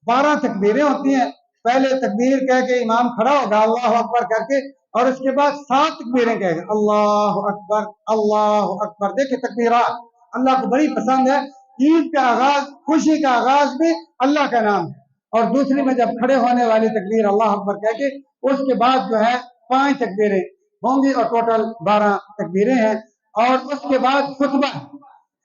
12 تکبیریں ہوتی ہیں، پہلے تکبیر کہہ کے امام کھڑا ہوگا اللہ اکبر کر کے، اور اس کے بعد 7 تکبیریں کہے گا اللہ اکبر اللہ اکبر۔ دیکھیں تکبیرات اللہ کو بڑی پسند ہے، عید کا آغاز، خوشی کا آغاز بھی اللہ کا نام ہے، اور دوسری میں جب کھڑے ہونے والی تکبیر اللہ اکبر کہہ کے اس کے بعد جو ہے 5 تکبیریں ہوں گی، اور ٹوٹل 12 تکبیریں ہیں، اور اس کے بعد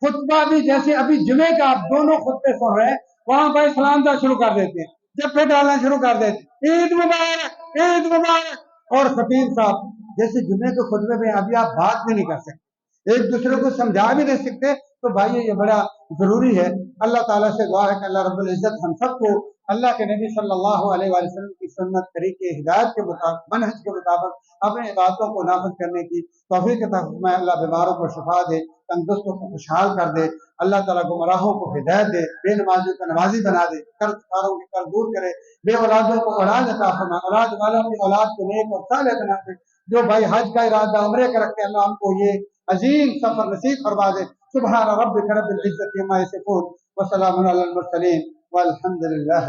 خطبہ بھی جیسے ابھی جمعے کا آپ دونوں خطبے سن رہے ہیں، وہاں پر سلام دا شروع کر دیتے ہیں، جب پھر ڈالنا شروع کر دیتے ہیں عید مبارک عید مبارک، اور خطیب صاحب جیسے جمعے کے خطبے میں ابھی آپ بات بھی نہیں کر سکتے، ایک دوسرے کو سمجھا بھی نہیں سکتے، تو بھائی یہ بڑا ضروری ہے۔ اللہ تعالیٰ سے دعا ہے کہ اللہ رب العزت ہم سب کو اللہ کے نبی صلی اللہ علیہ وآلہ وسلم کی سنت طریقے ہدایت کے مطابق منہج کے مطابق اپنے عبادتوں کو نافذ کرنے کی توفیق عطا فرمائے، اللہ بیماروں کو شفا دے، تندرستوں کو خوشحال کر دے، اللہ تعالیٰ گمراہوں کو ہدایت دے، بے نمازیوں کو نمازی بنا دے، قرض داروں کے قرض دور کرے، بے اولادوں کو اولاد عطا فرمائے، اولاد والوں کی اولاد کو نیک اور صالح بنا دے، جو بھائی حج کا ارادہ عمرے کا رکھتے ہیں اللہ ہم کو یہ عظیم سفر نصیب فرما دے۔ سبحان ربک رب العزت عما یصفون وسلام علی المرسلین والحمد للہ۔